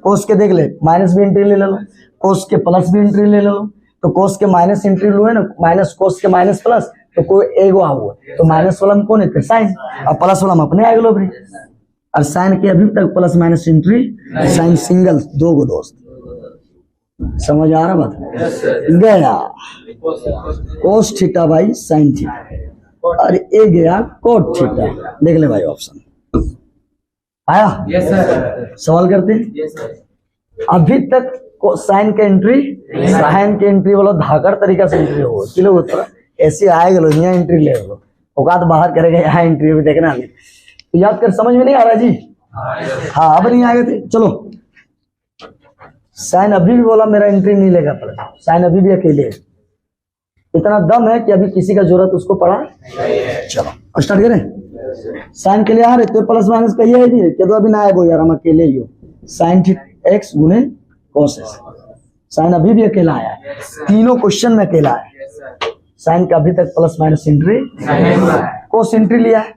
कोस के देख ले माइनस भी एंट्री ले लो, कोस के प्लस भी एंट्री ले लो, तो कोस के माइनस एंट्री लो है ना, माइनस कोस के माइनस प्लस, तो कोई एक हुआ, तो माइनस वाला में कौन है साइन, और प्लस वाला में अपने आएगा भी, और साइन के अभी तक plus minus entry, sine single दो गो दोस्त। समझ आ रहा बात? गया cos theta by sine theta, और ये गया कोट थीटा। देख ले भाई ऑप्शन आया? Yes sir. सवाल करते हैं। अभी तक साइन के एंट्री, साइन के एंट्री वाला धाकर तरीका से एंट्री हो कि लोग ऐसे आएगा लो, यहाँ एंट्री ले लो, औकात बाहर करेगा, यहाँ एंट्री भी देखना नहीं, तो याद कर, समझ में नहीं आ रहा जी? हाँ अब नहीं आए थे। चलो साइन अभी भी बोला मेरा एंट्री नहीं लेगा, पड़ा साइन अभी भी अकेले है, इतना दम है कि अभी किसी का जरूरत उसको पड़ा। चलो स्टार्ट करें। साइन के लिए आ रहे तो प्लस माइनस का ये है कि तो अभी ना आए वो यार, हम अकेले ही हो, साइन एक्स गुने कोस एक्स, साइन अभी भी अकेला आया है, तीनों क्वेश्चन में अकेला है, साइन का अभी तक प्लस माइनस एंट्री कोस एंट्री लिया है,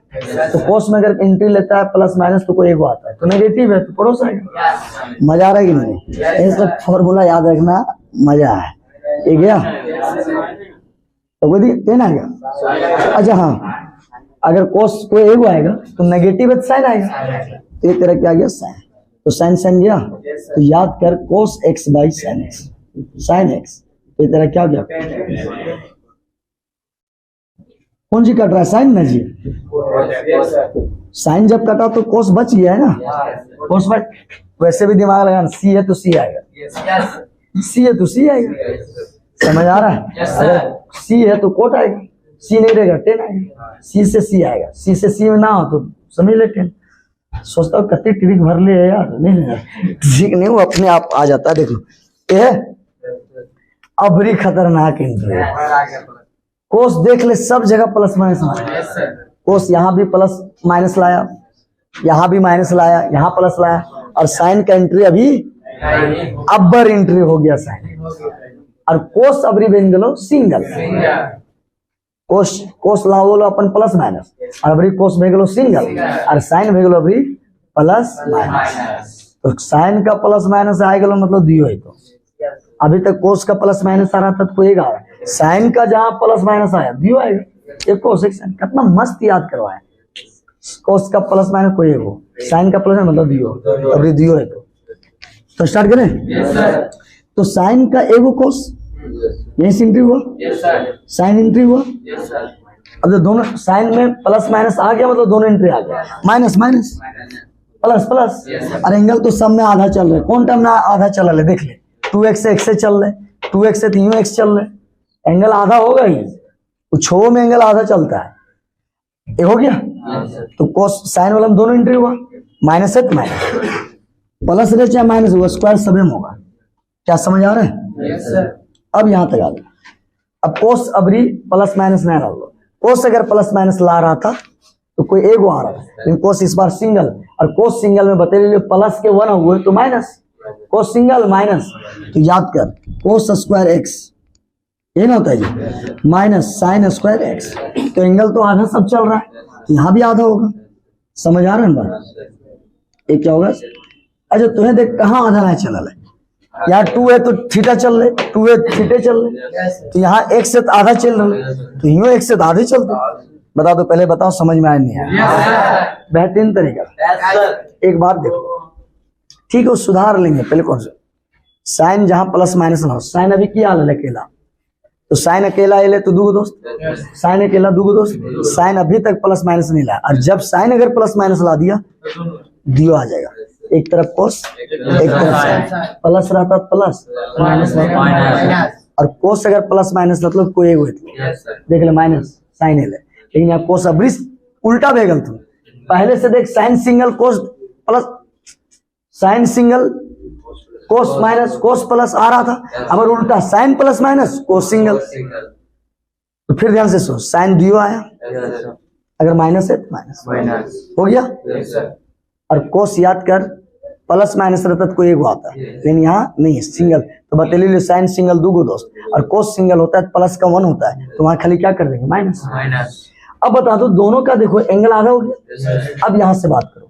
तो कोस में अगर एंट्री लेता है प्लस माइनस तो कोई एगो आता है तो नेगेटिव है, तो पड़ोस आएगा। मजा आ रहा है कि नहीं? ये सब फॉर्मूला याद रखना, मजा है। ये गया तो कोई टेन आ गया। अच्छा हाँ, अगर कोस कोई एगो आएगा तो नेगेटिव है, साइन आएगा, तो एक तरह क्या गया साइन, तो साइन साइन गया, तो याद कर cos x by sine x, sine x, तो एक तरह क्या गया, कौन सी कट रहा है, साइन ना जी, साइन जब कटा तो कोस बच गया है ना, कोस बच, वैसे भी दिमाग लगाना, सी है तो सी आएगा, सी है तो सी आएगा, समझ आ रहा है? अगर सी है तो कोट आएगा, सी नहीं रहेगा टेन आएगा, सी से सी आएगा, सी से सी में ना हो तो समझ ले टेन। सोचता हूँ कत्ती ट्रिक भर ले यार, नहीं ठीक नहीं, वो अपने आप आ जाता है। देख लो ये अबरी खतरनाक एंट्री, कोस देख ले सब जगह प्लस माइनस, कोस यहाँ भी प्लस माइनस लाया, यहाँ भी माइनस लाया, यहाँ प्लस लाया, और साइन का एंट्री अभी अबर एंट्री हो गया साइन, और कोस अबरी बन गलो सिंगल, कोस ला बोलो अपन प्लस माइनस, और अबरी कोस भे गलो सिंगल, और साइन भे गलो अबरी प्लस माइनस, तो साइन का प्लस माइनस आ गलो मतलब दियो है, तो अभी तक कोस का प्लस माइनस आ रहा था तो कोई एक आ रहा है, साइन का जहां प्लस माइनस आया दियो आएगा, एक कोस एक साइन, कितना मस्त याद करवाया, कोस का प्लस माइनस कोई एक हो, साइन का प्लस मतलब दियो, अभी दियो है, तो स्टार्ट करें। तो साइन का एगो कोस यही से एंट्री हुआ, साइन एंट्री हुआ, अब जो दोनों साइन में प्लस माइनस आ गया मतलब दोनों एंट्री आ गया, माइनस माइनस प्लस प्लस, और एंगल तो सब में आधा चल रहा है, कौन टर्म में आधा चल रहा है देख ले, 2x से x से चल रहे, 2x से 3x चल रहे, एंगल आधा होगा ही, कुछ हो में एंगल आधा चलता है, ये हो गया। तो कोस साइन वाला में दोनों एंट्री हुआ, माइनस है तो माइनस, प्लस रहे चाहे माइनस हुआ, स्क्वायर सब में होगा, क्या समझ आ रहा है? अब यहां तक आ गया। अब कोस अबरी प्लस माइनस नहीं रहा, कोस अगर प्लस माइनस ला रहा था तो कोई एगो आ रहा था, लेकिन कोस इस बार सिंगल, और कोस सिंगल में बता लीजिए प्लस के 1 हुए तो माइनस, कोस सिंगल माइनस, तो याद कर कोस स्क्वायर एक्स ये ना होता है जी, माइनस साइन स्क्वायर एक्स, तो एंगल तो आधा सब चल रहा है, तो यहाँ भी आधा होगा, समझ आ रहा है ना? ये क्या होगा? अच्छा तुम्हें देख कहाँ आधा नहीं चल रहा है, यहाँ 2 है तो थीटा चल रहे, 2 है थीटे चल रहे, तो यहाँ एक से आधा चल रहे, तो यूं एक से आधे चलते, बता दो पहले, बताओ समझ में आया नहीं आया? बेहतरीन तरीका। एक बात देखो, ठीक है, सुधार लेंगे पहले कौन सा, साइन जहां प्लस माइनस ना हो, साइन अभी क्या हाल है अकेला, तो साइन अकेला ले तो दूगो दोस्त, साइन अकेला दूगो दोस्त, साइन अभी तक प्लस माइनस नहीं लाया, और जब साइन अगर प्लस माइनस ला दिया दियो आ जाएगा, एक तरफ कोस एक तरफ साइन, प्लस रहता प्लस माइनस रहता, और कोस अगर प्लस माइनस मतलब कोई एक देख ले माइनस साइन ले, लेकिन यहाँ कोस अबरी उल्टा भेगल, तुम पहले से देख sine single cos plus, sine single cos minus cos plus आ रहा था, अब उल्टा sine plus minus cos single, तो फिर ध्यान से सोच, साइन दियो आया, अगर माइनस है तो माइनस हो गया, और कोस याद कर प्लस माइनस रहता तो कोई एक आता है, लेकिन यहाँ नहीं सिंगल, तो बता लीजिए साइन सिंगल दूगो दोस्त, और कोस सिंगल होता है प्लस का 1 होता है, तो वहां खाली क्या कर देंगे माइनस। अब बता दो दोनों का देखो एंगल आधा हो गया। अब यहां से बात करो,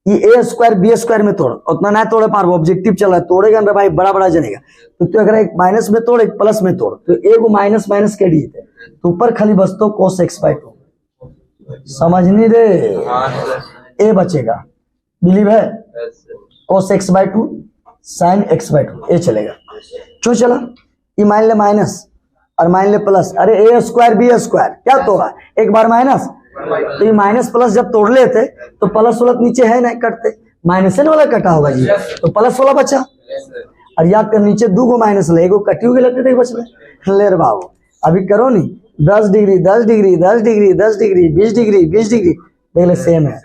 ये a स्क्वायर बी स्क्वायर में तोड़, उतना ना तोड़े पार, ऑब्जेक्टिव चल रहा है, तोड़ेगा ना भाई बड़ा बड़ा जनेगा, तो अगर एक माइनस में तोड़ एक प्लस में तोड़, तो एक माइनस माइनस के डी थे, तो ऊपर खाली बस तो कोस एक्स बाई 2, समझ नहीं रे, ए बचेगा, बिलीव है, cos x by 2 sine x by 2, ए चलेगा, क्यों चला, ये मान ले माइनस और मान ले प्लस, अरे ए स्क्वायर बी स्क्वायर क्या तोड़ा, एक बार माइनस, तो ये माइनस प्लस जब तोड़ लेते तो प्लस वाला नीचे है नहीं कटते, माइनस वाला कटा होगा जी, तो प्लस वाला बचा, और याद कर नीचे 2 माइनस ले, एगो कटी हुई लगते थे बच ले बाबू, अभी करो नहीं 10 degree 10 degree 10 degree 10 degree 20 degree 20 degree, देख ले सेम है,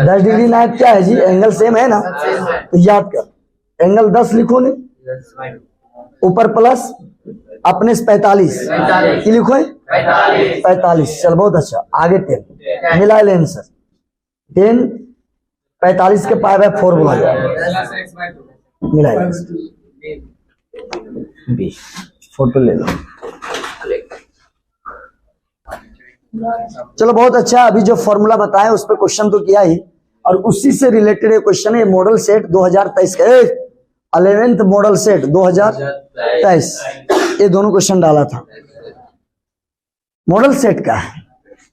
10 डिग्री ना क्या है जी, एंगल सेम है ना, तो याद कर एंगल 10 लिखो नहीं, ऊपर प्लस अपने 45 की लिखो 45, चल बहुत अच्छा, आगे 10 मिला ले आंसर, 10 45 के पाई बाय 4 बोला जाए, मिला बी, फोटो ले लो, चलो बहुत अच्छा। अभी जो फॉर्मूला बताया उस पर क्वेश्चन तो किया ही, और उसी से रिलेटेड एक क्वेश्चन है मॉडल सेट 2023 का 11th मॉडल सेट 2023, ये दोनों क्वेश्चन डाला था। मॉडल सेट का है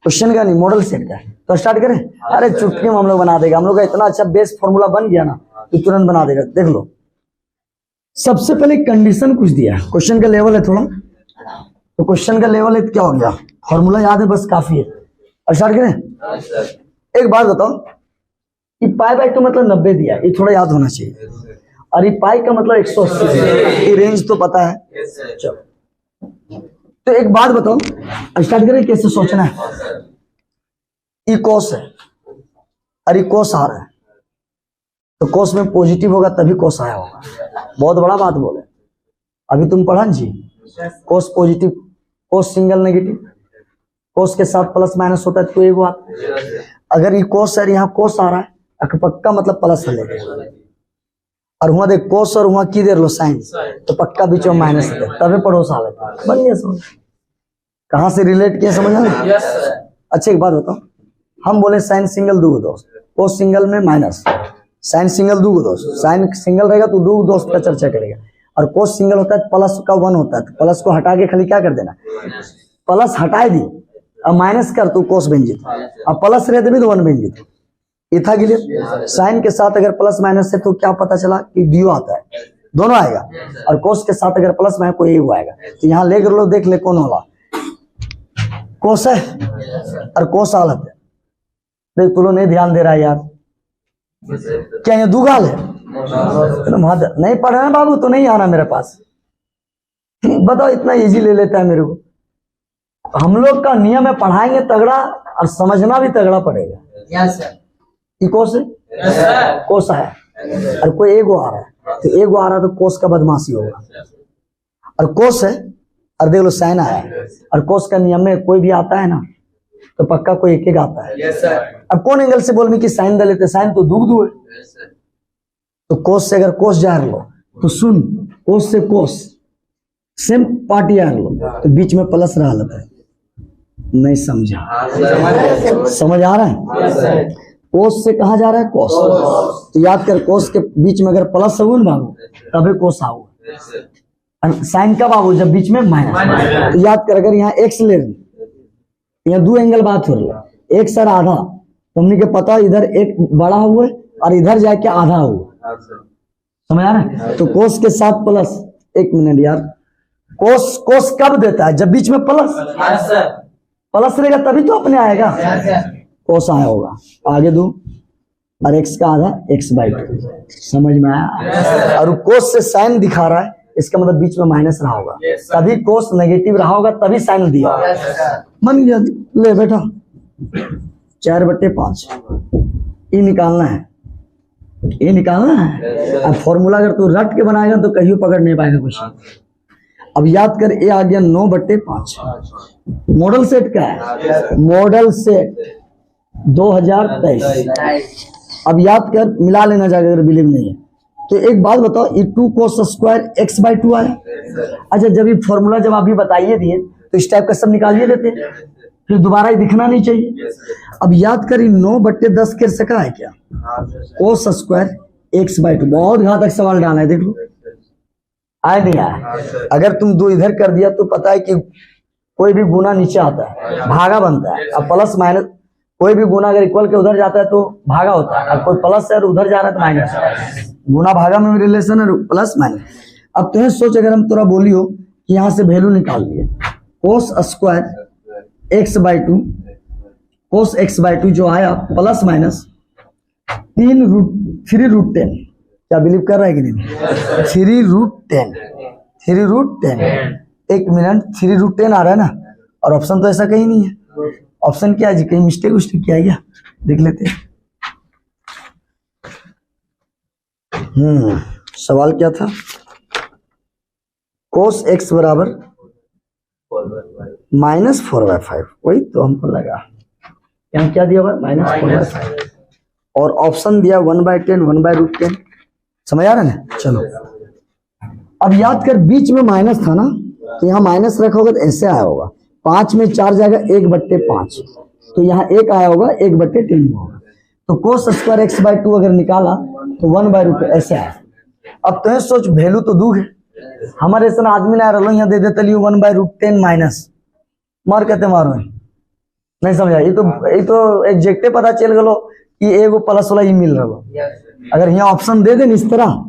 क्वेश्चन का, नहीं मॉडल सेट का है। तो स्टार्ट करें। अरे चुटकी में हम लोग बना देगा, हम लोग का इतना अच्छा बेस फॉर्मूला बन गया ना तो तुरंत बना देगा। देख लो, सबसे पहले कंडीशन कुछ दिया, क्वेश्चन का लेवल है थोड़ा, तो क्वेश्चन का लेवल है क्या हो गया, फॉर्मूला याद है बस काफी है। और स्टार्ट करें। एक बात बताओ, ये पाई बाई 2 मतलब 90 दिया, ये थोड़ा याद होना चाहिए, और ये पाई का मतलब 180, ये रेंज तो पता है। चलो तो एक बात बताओ, स्टार्ट करें कैसे सोचना है। ये कोस है और ये कोस आ रहा है, तो कोस में पॉजिटिव होगा तभी कोस आया होगा। बहुत बड़ा बात बोले, अभी तुम पढ़ा जी, कोस पॉजिटिव, कोस सिंगल नेगेटिव, कोस के साथ प्लस माइनस होता है तो एक बात। अगर ये कोस है, यहाँ कोस आ रहा है, पक्का मतलब प्लस है लेके, और वहां देख कोस और वहां की देर लो साइन, तो पक्का बीच में माइनस है, तभी पड़ोस आ गया। बन गया समझ, कहां से रिलेट किया समझ में। अच्छा एक बात बताओ, हम बोले साइन सिंगल दो दोस्त, कोस सिंगल में माइनस, साइन सिंगल दो दोस्त, साइन सिंगल रहेगा तो दो दोस्त का चर्चा करेगा, और कोस सिंगल होता है प्लस का 1 होता है, तो प्लस को हटा के खाली क्या कर देना, प्लस हटा दी, अब माइनस कर तू कोस बन जीत, अब प्लस रहते भी तो 1 बन जीत। ये था क्लियर। साइन के साथ अगर प्लस माइनस है तो क्या पता चला कि दियो आता है, दोनों आएगा, और कोस के साथ अगर प्लस माइनस कोई एक आएगा। तो यहाँ ले कर लो, देख ले कौन होला, कोस है और कोस आलत है। देख तू लोग नहीं ध्यान दे रहा है यार, क्या ये दुगाल है, नहीं पढ़ रहे बाबू तो नहीं आना मेरे पास। बताओ इतना इजी ले लेता है मेरे को। हम लोग का नियम है, पढ़ाएंगे तगड़ा और समझना भी तगड़ा पड़ेगा। कोस है, कोस है, और कोई एगो आ रहा है, तो एगो आ रहा है तो कोस का बदमाशी होगा, और कोस है और देख लो साइन आया है, और कोस का नियम में कोई भी आता है ना तो पक्का कोई एक एक आता है। अब कौन एंगल से बोल में कि साइन दे लेते, साइन तो दुग है, तो कोस से अगर कोस जा लो तो सुन, कोस से कोस सेम पार्टी आ लो, तो बीच में प्लस रहा है। नहीं समझा, समझ आ रहा है। कोस से कहा जा रहा है, कोस, तो याद कर कोस के बीच में अगर प्लस हो ना बाबू तभी कोस आओ, साइन कब आओ जब बीच में माइनस। तो याद कर, अगर यहाँ एक्स ले रही, यहाँ दो एंगल बात हो रही है, एक सर आधा, तुमने के पता इधर एक बड़ा हुआ है और इधर जाके आधा हुआ, समझ आ रहा है। तो कोस के साथ प्लस, एक मिनट यार, कोस कोस कब देता है, जब बीच में प्लस प्लस रहेगा तभी तो अपने आएगा, कोस आया होगा। आगे दो, और एक्स का आधा x/2, समझ में आया। और कोस से साइन दिखा रहा है, इसका मतलब बीच में माइनस रहा होगा, तभी कोस नेगेटिव रहा होगा, तभी साइन दिया। मन गया, ले बेटा 4/5 ये निकालना है, ये निकालना है। अब फॉर्मूला अगर तू रट के बनाएगा तो कहीं पकड़ नहीं पाएगा कुछ। अब याद कर, ये आ गया 9/5, मॉडल सेट का है, मॉडल सेट 2023। अब याद कर, मिला लेना जाएगा अगर बिलीव नहीं है तो। एक बात बताओ, ये 2 cos स्क्वायर x/2 आया। अच्छा, जब ये फॉर्मूला जब अभी बताइए दिए तो इस टाइप का सब निकालिए देते, फिर दोबारा ही दिखना नहीं चाहिए। अब याद कर, 9/10 कर सका है क्या, cos स्क्वायर x/2। बहुत घातक सवाल डाला है, देख लो आया नहीं आया। अगर तुम 2 इधर कर दिया तो पता है कि कोई भी गुना नीचे आता है, भागा बनता है। अब प्लस माइनस, कोई भी गुना अगर इक्वल के उधर जाता है तो भागा होता है, अब कोई प्लस है और उधर जा रहा है तो माइनस। गुना भागा में रिलेशन है, प्लस माइनस। अब तुम्हें सोच, अगर हम तोरा बोली हो कि यहाँ से वैल्यू निकाल लिए, कोस स्क्वायर x/2, कोस x/2 जो आया प्लस माइनस 3√10। क्या बिलीव कर रहा है कि नहीं, 3√10, 3√10। एक मिनट, 3√10 आ रहा है ना, और ऑप्शन तो ऐसा कहीं नहीं है। ऑप्शन क्या है जी, कहीं मिस्टेक उस्टेक किया क्या, देख लेते हैं। सवाल क्या था, कोस x बराबर -4/5, वही तो हमको लगा। यहाँ क्या दिया हुआ, -4/5, और ऑप्शन दिया 1/10, 1/√10। समझ आ रहा है ना। चलो अब याद कर, बीच में माइनस था ना, तो यहाँ माइनस रखा होगा तो ऐसे आया होगा, 5 में 4 जाएगा 1/5, तो यहाँ 1 आया होगा 1/10 होगा। तो कोस स्क्वायर x/2 अगर निकाला तो 1/√, ऐसे आया। अब तो सोच वैल्यू तो दू है हमारे ऐसा आदमी ना रहो यहाँ दे देते 1/10 माइनस मार कहते मारो नहीं समझा। ये तो एग्जैक्टे पता चल गलो कि एगो प्लस वाला ही मिल रहा। अगर यहाँ ऑप्शन दे दे इस तरह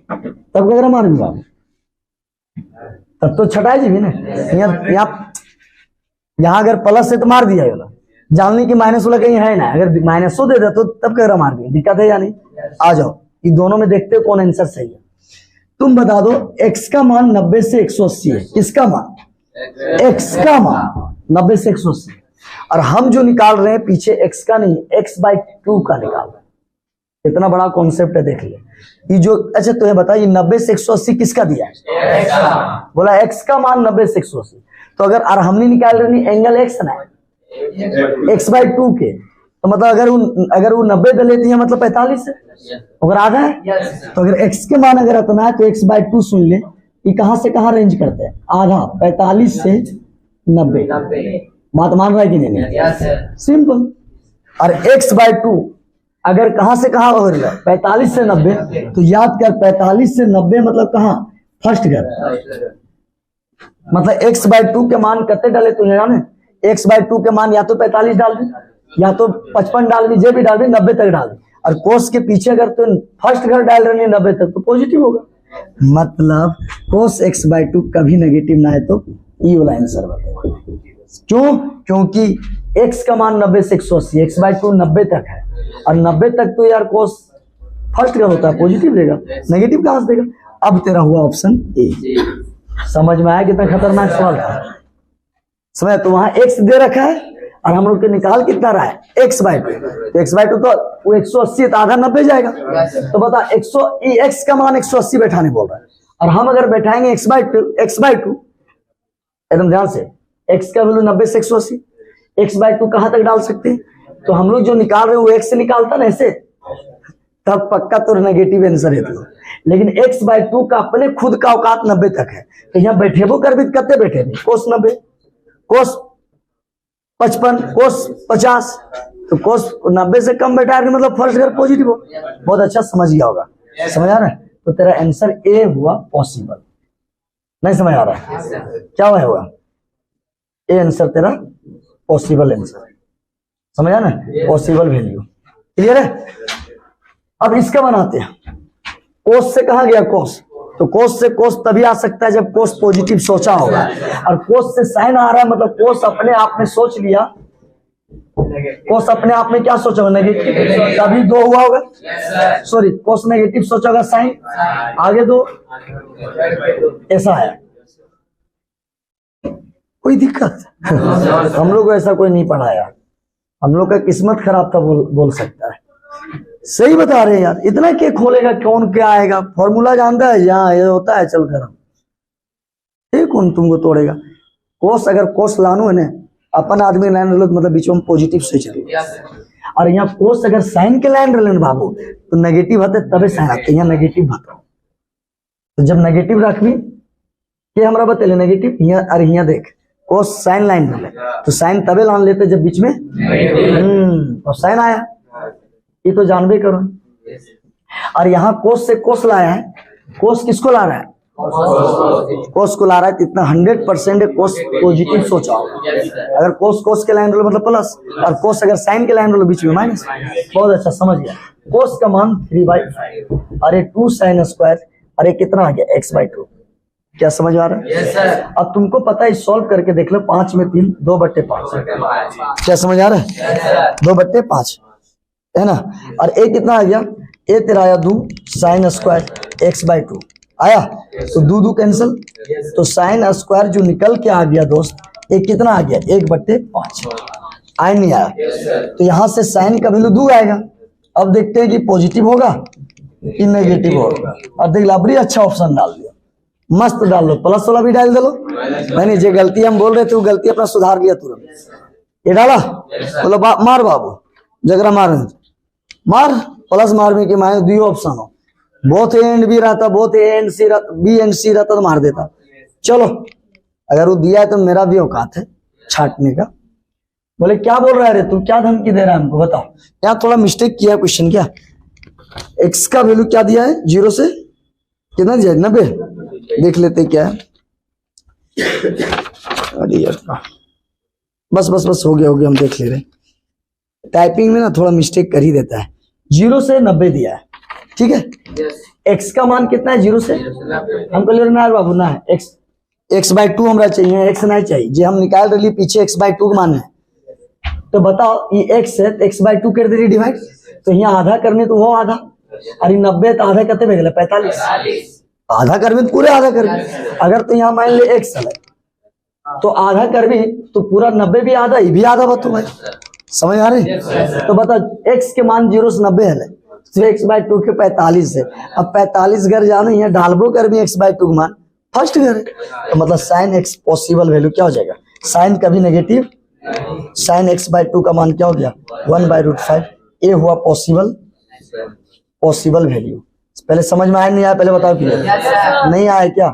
तब क्या मार भी बाबू, तब तो छटाई जी भी ना। यहाँ अगर प्लस है तो मार दिया वाला, जानने की माइनस वाला कहीं है ना, अगर माइनस दे दे तो तब कह रहा मार दिया, दिक्कत है या नहीं। आ जाओ ये दोनों में देखते हो कौन आंसर सही है। तुम बता दो x का मान 90 से 180 है। किसका मान? x का मान 90 से 180, और हम जो निकाल रहे हैं पीछे x का नहीं x/2 का निकाल रहे हैं। इतना बड़ा कॉन्सेप्ट है, देख ले ये जो। अच्छा तुम्हें बता ये 90 से 180 किसका दिया है? बोला x का मान 90 से 180, तो अगर और हमने निकाल रहे एंगल x ना x/2 के, तो मतलब अगर वो 90 दे लेती है मतलब 45 है, अगर आधा है तो अगर x के मान अगर इतना है तो x/2 सुन ले, ये कहां से कहां रेंज करते हैं? आधा 45 से 90। बात मान रहा है कि नहीं? सिंपल। और x/2 अगर कहां से कहां हो रहा है? 45 से 90, तो याद कर 45 से 90 मतलब कहां? फर्स्ट कर, मतलब x/2 के मान कितने डाले तुझे जाने? x/2 के मान या तो 45 डाल दी, या तो 55 डाल दी, जे भी डाल दी 90 तक डाल दी। और कोस के पीछे अगर तो फर्स्ट घर डाल रहे 90 तक तो पॉजिटिव होगा। मतलब कोस x/2 कभी नेगेटिव ना है, तो ये वाला आंसर बताओ। क्यों? क्योंकि x का मान 90 से 180, x/2 90 तक है, और 90 तक तो यार कोस फर्स्ट घर होता है, पॉजिटिव देगा, नेगेटिव कहां से देगा? अब तेरा हुआ ऑप्शन ए। समझ में आया कितना खतरनाक सवाल था? समझ? तो वहां x दे रखा है और हम लोग के निकाल कितना रहा है? x/2। तो x/2 तो वो 180 तो आधा 90 जाएगा, तो बता x का मान 180 बैठाने बोल रहा है, और हम अगर बैठाएंगे x/2 एकदम ध्यान से, x का वैल्यू 90 से 180, x/2 कहां तक डाल सकते हैं? तो हम लोग जो निकाल रहे हैं वो x से निकालता ना ऐसे, तब पक्का तो नेगेटिव आंसर है। तो लेकिन x/2 का अपने खुद का औकात 90 तक है, तो यहाँ बैठेबो कर भी कितने बैठे थे? कोस 90, कोस 55, कोस 50, तो कोस 90 से कम बैठा है मतलब फर्स्ट घर पॉजिटिव हो। बहुत अच्छा समझ गया होगा, समझ आ रहा है? तो तेरा आंसर ए हुआ पॉसिबल। नहीं समझ आ रहा है क्या हुआ? ए आंसर तेरा पॉसिबल आंसर, समझ आ ना? Possible value. क्लियर है? अब इसका बनाते हैं। कोस से कहा गया कोस, तो कोस से कोस तभी आ सकता है जब कोस पॉजिटिव सोचा होगा, और कोस से साइन आ रहा है मतलब कोस अपने आप में सोच लिया, कोस अपने आप में क्या सोचा होगा? नेगेटिव, तभी 2 हुआ होगा। सॉरी, कोस नेगेटिव सोचा होगा, साइन आगे 2, ऐसा है। कोई दिक्कत? हम लोग को ऐसा कोई नहीं पढ़ाया, हम लोग का किस्मत खराब था बोल सकता है। सही बता रहे हैं यार, इतना क्या खोलेगा, कौन क्या आएगा? फॉर्मूला जानता है, यहाँ ये होता है चल कर, ये कौन तुमको तोड़ेगा? कोस अगर कोस लानू है ना, अपन आदमी लाइन रहे मतलब बीच में पॉजिटिव से चले, और यहाँ कोस अगर साइन के लाइन रहे बाबू तो नेगेटिव होते तबे साइन आते, यहाँ नेगेटिव बताओ। तो जब नेगेटिव रखबी ये हमारा बतेले नेगेटिव, यहाँ और यहाँ देख कोस साइन लाइन रहे, तो साइन तबे लान लेते जब बीच में तो साइन आया, ये तो जानबे करो। और यहाँ कोस से कोस लाया है, कोस किसको ला रहा है? कोस को ला रहा है, तो इतना 100% कोस पॉजिटिव सोचा होगा। अगर कोस कोस के लाइन रोल मतलब प्लस, और कोस अगर साइन के लाइन रोल बीच में माइनस। बहुत अच्छा समझ गया। कोस का मान 3/5, अरे 2 sin स्क्वायर, अरे कितना आ गया? x/2। क्या समझ आ रहा है? yes, अब तुमको पता है, सॉल्व करके देख लो। 5 में 3, 2/5। क्या समझ आ रहा है? 2/5 है ना। और ए कितना आ गया? ए तेरा आया 2 sin स्क्वायर x/2 आया, तो 2 कैंसिल, तो sin स्क्वायर जो निकल के आ गया दोस्त, ये कितना आ गया? 1/5 आया, नहीं आया? तो यहाँ से sin का वैल्यू 2 आएगा। अब देखते हैं कि पॉजिटिव होगा कि नेगेटिव होगा। और देख लो, बड़ी अच्छा ऑप्शन डाल दिया, मस्त डाल लो, प्लस वाला भी डाल दे लो। मैंने जो गलती हम बोल रहे थे वो गलती अपना सुधार लिया तुरंत। ये डाला, बोलो मार बाबू, जगरा मार प्लस मार में कि मारे 2 ऑप्शन हो, बहुत एंड भी रहता, बहुत एंड सी रहता, बी एंड सी रहता तो मार देता। चलो, अगर वो दिया है तो मेरा भी औकात है, छाटने का। बोले क्या बोल रहा है रे तू, क्या धमकी दे रहा है हमको, बताओ। यहाँ थोड़ा मिस्टेक किया क्वेश्चन। क्या x का वैल्यू क्या दिया है, 0 से कितना दिया है, 90। देख लेते क्या है। अरे यार बस बस बस हो गया हम देख ले रहे। टाइपिंग में ना थोड़ा मिस्टेक कर ही देता है। 0 से 90 दिया है, ठीक है। x का मान कितना है, 0 से हमको ले लेना है बाबू ना। x/2 हमरा चाहिए, x नहीं चाहिए। जो हम निकाल रही पीछे x/2 का मान है, तो बताओ ये x है, x/2 कर दे डिवाइड, तो यहाँ आधा करने तो वो आधा, अरे 90 तो आधा करते भेजला 45, आधा करबे तो पूरे आधा करबे। अगर तो यहाँ मान ले x है तो आधा करबी तो पूरा 90 भी आधा, ये भी आधा बताओ भाई, समझ आ रही। तो बता x के मान 0 से 90 है, तो x/2 के 45 है। अब 45 घर जाना, यहाँ डालबो कर भी x/2 का मान फर्स्ट घर है, तो मतलब साइन x पॉसिबल वैल्यू क्या हो जाएगा, साइन कभी नेगेटिव, साइन x/2 का मान क्या हो गया 1/√5। ये हुआ पॉसिबल वैल्यू। पहले समझ में आया नहीं आया, पहले बताओ क्लियर। नहीं आया क्या,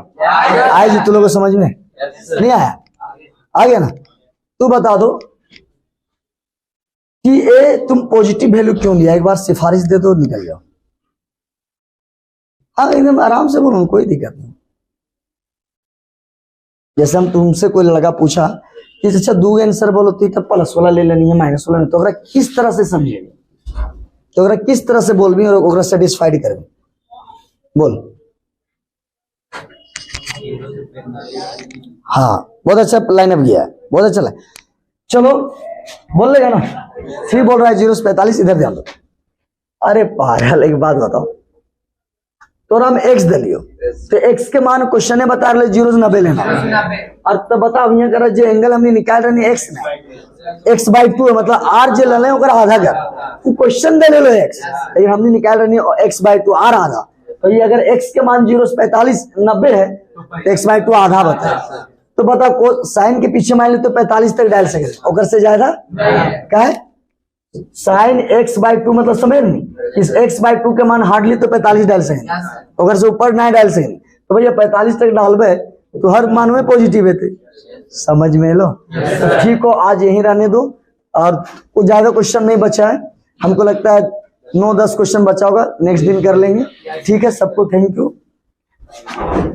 आए जी तुम लोगों को समझ में नहीं आया, आ गया ना। तू बता दो कि ये तुम पॉजिटिव वैल्यू क्यों लिया, एक बार सिफारिश दे दो निकल जाओ। हाँ एकदम आराम से बोलो, कोई दिक्कत नहीं। जैसे हम तुमसे कोई लड़का पूछा कि अच्छा 2 आंसर बोलो तो प्लस वाला ले लेनी है माइनस वाला नहीं, तो अगर किस तरह से समझेगी, तो अगर किस तरह से बोलबी और सेटिस्फाइड करबी, बोल। हाँ बहुत अच्छा लाइन अप गया है, बहुत अच्छा है। चलो बोल लेगा ना। 3 बोल रहा है 0 से 45, इधर ध्यान दो। अरे पागल एक बात बताओ, तो हम x दे लियो, तो x के मान क्वेश्चन बता रहे 0 से 90 लेना, और तब बताओ यहाँ कर जो एंगल हमने निकाल रहे x में x/2 है, मतलब r जे ले ओकर आधा कर, तू क्वेश्चन दे ले लो x, लेकिन हमने निकाल रहे x/2 r आधा। तो ये अगर x के मान 0 से 45 90 है तो x/2 आधा बता, तो बता को साइन के पीछे मान ले तो 45 तक डाल सके, ओकर से ज्यादा क्या है, साइन x/2 मतलब समझ नहीं, इस x/2 के मान हार्डली तो 45 डाल सकेंगे, अगर से ऊपर नहीं डाल सकेंगे, तो भैया 45 तक डालबे तो हर मान में पॉजिटिव है, समझ में लो। तो ठीक हो, आज यहीं रहने दो, और कुछ ज्यादा क्वेश्चन नहीं बचा है, हमको लगता है 9-10 क्वेश्चन बचा होगा, नेक्स्ट दिन कर लेंगे। ठीक है, सबको थैंक यू।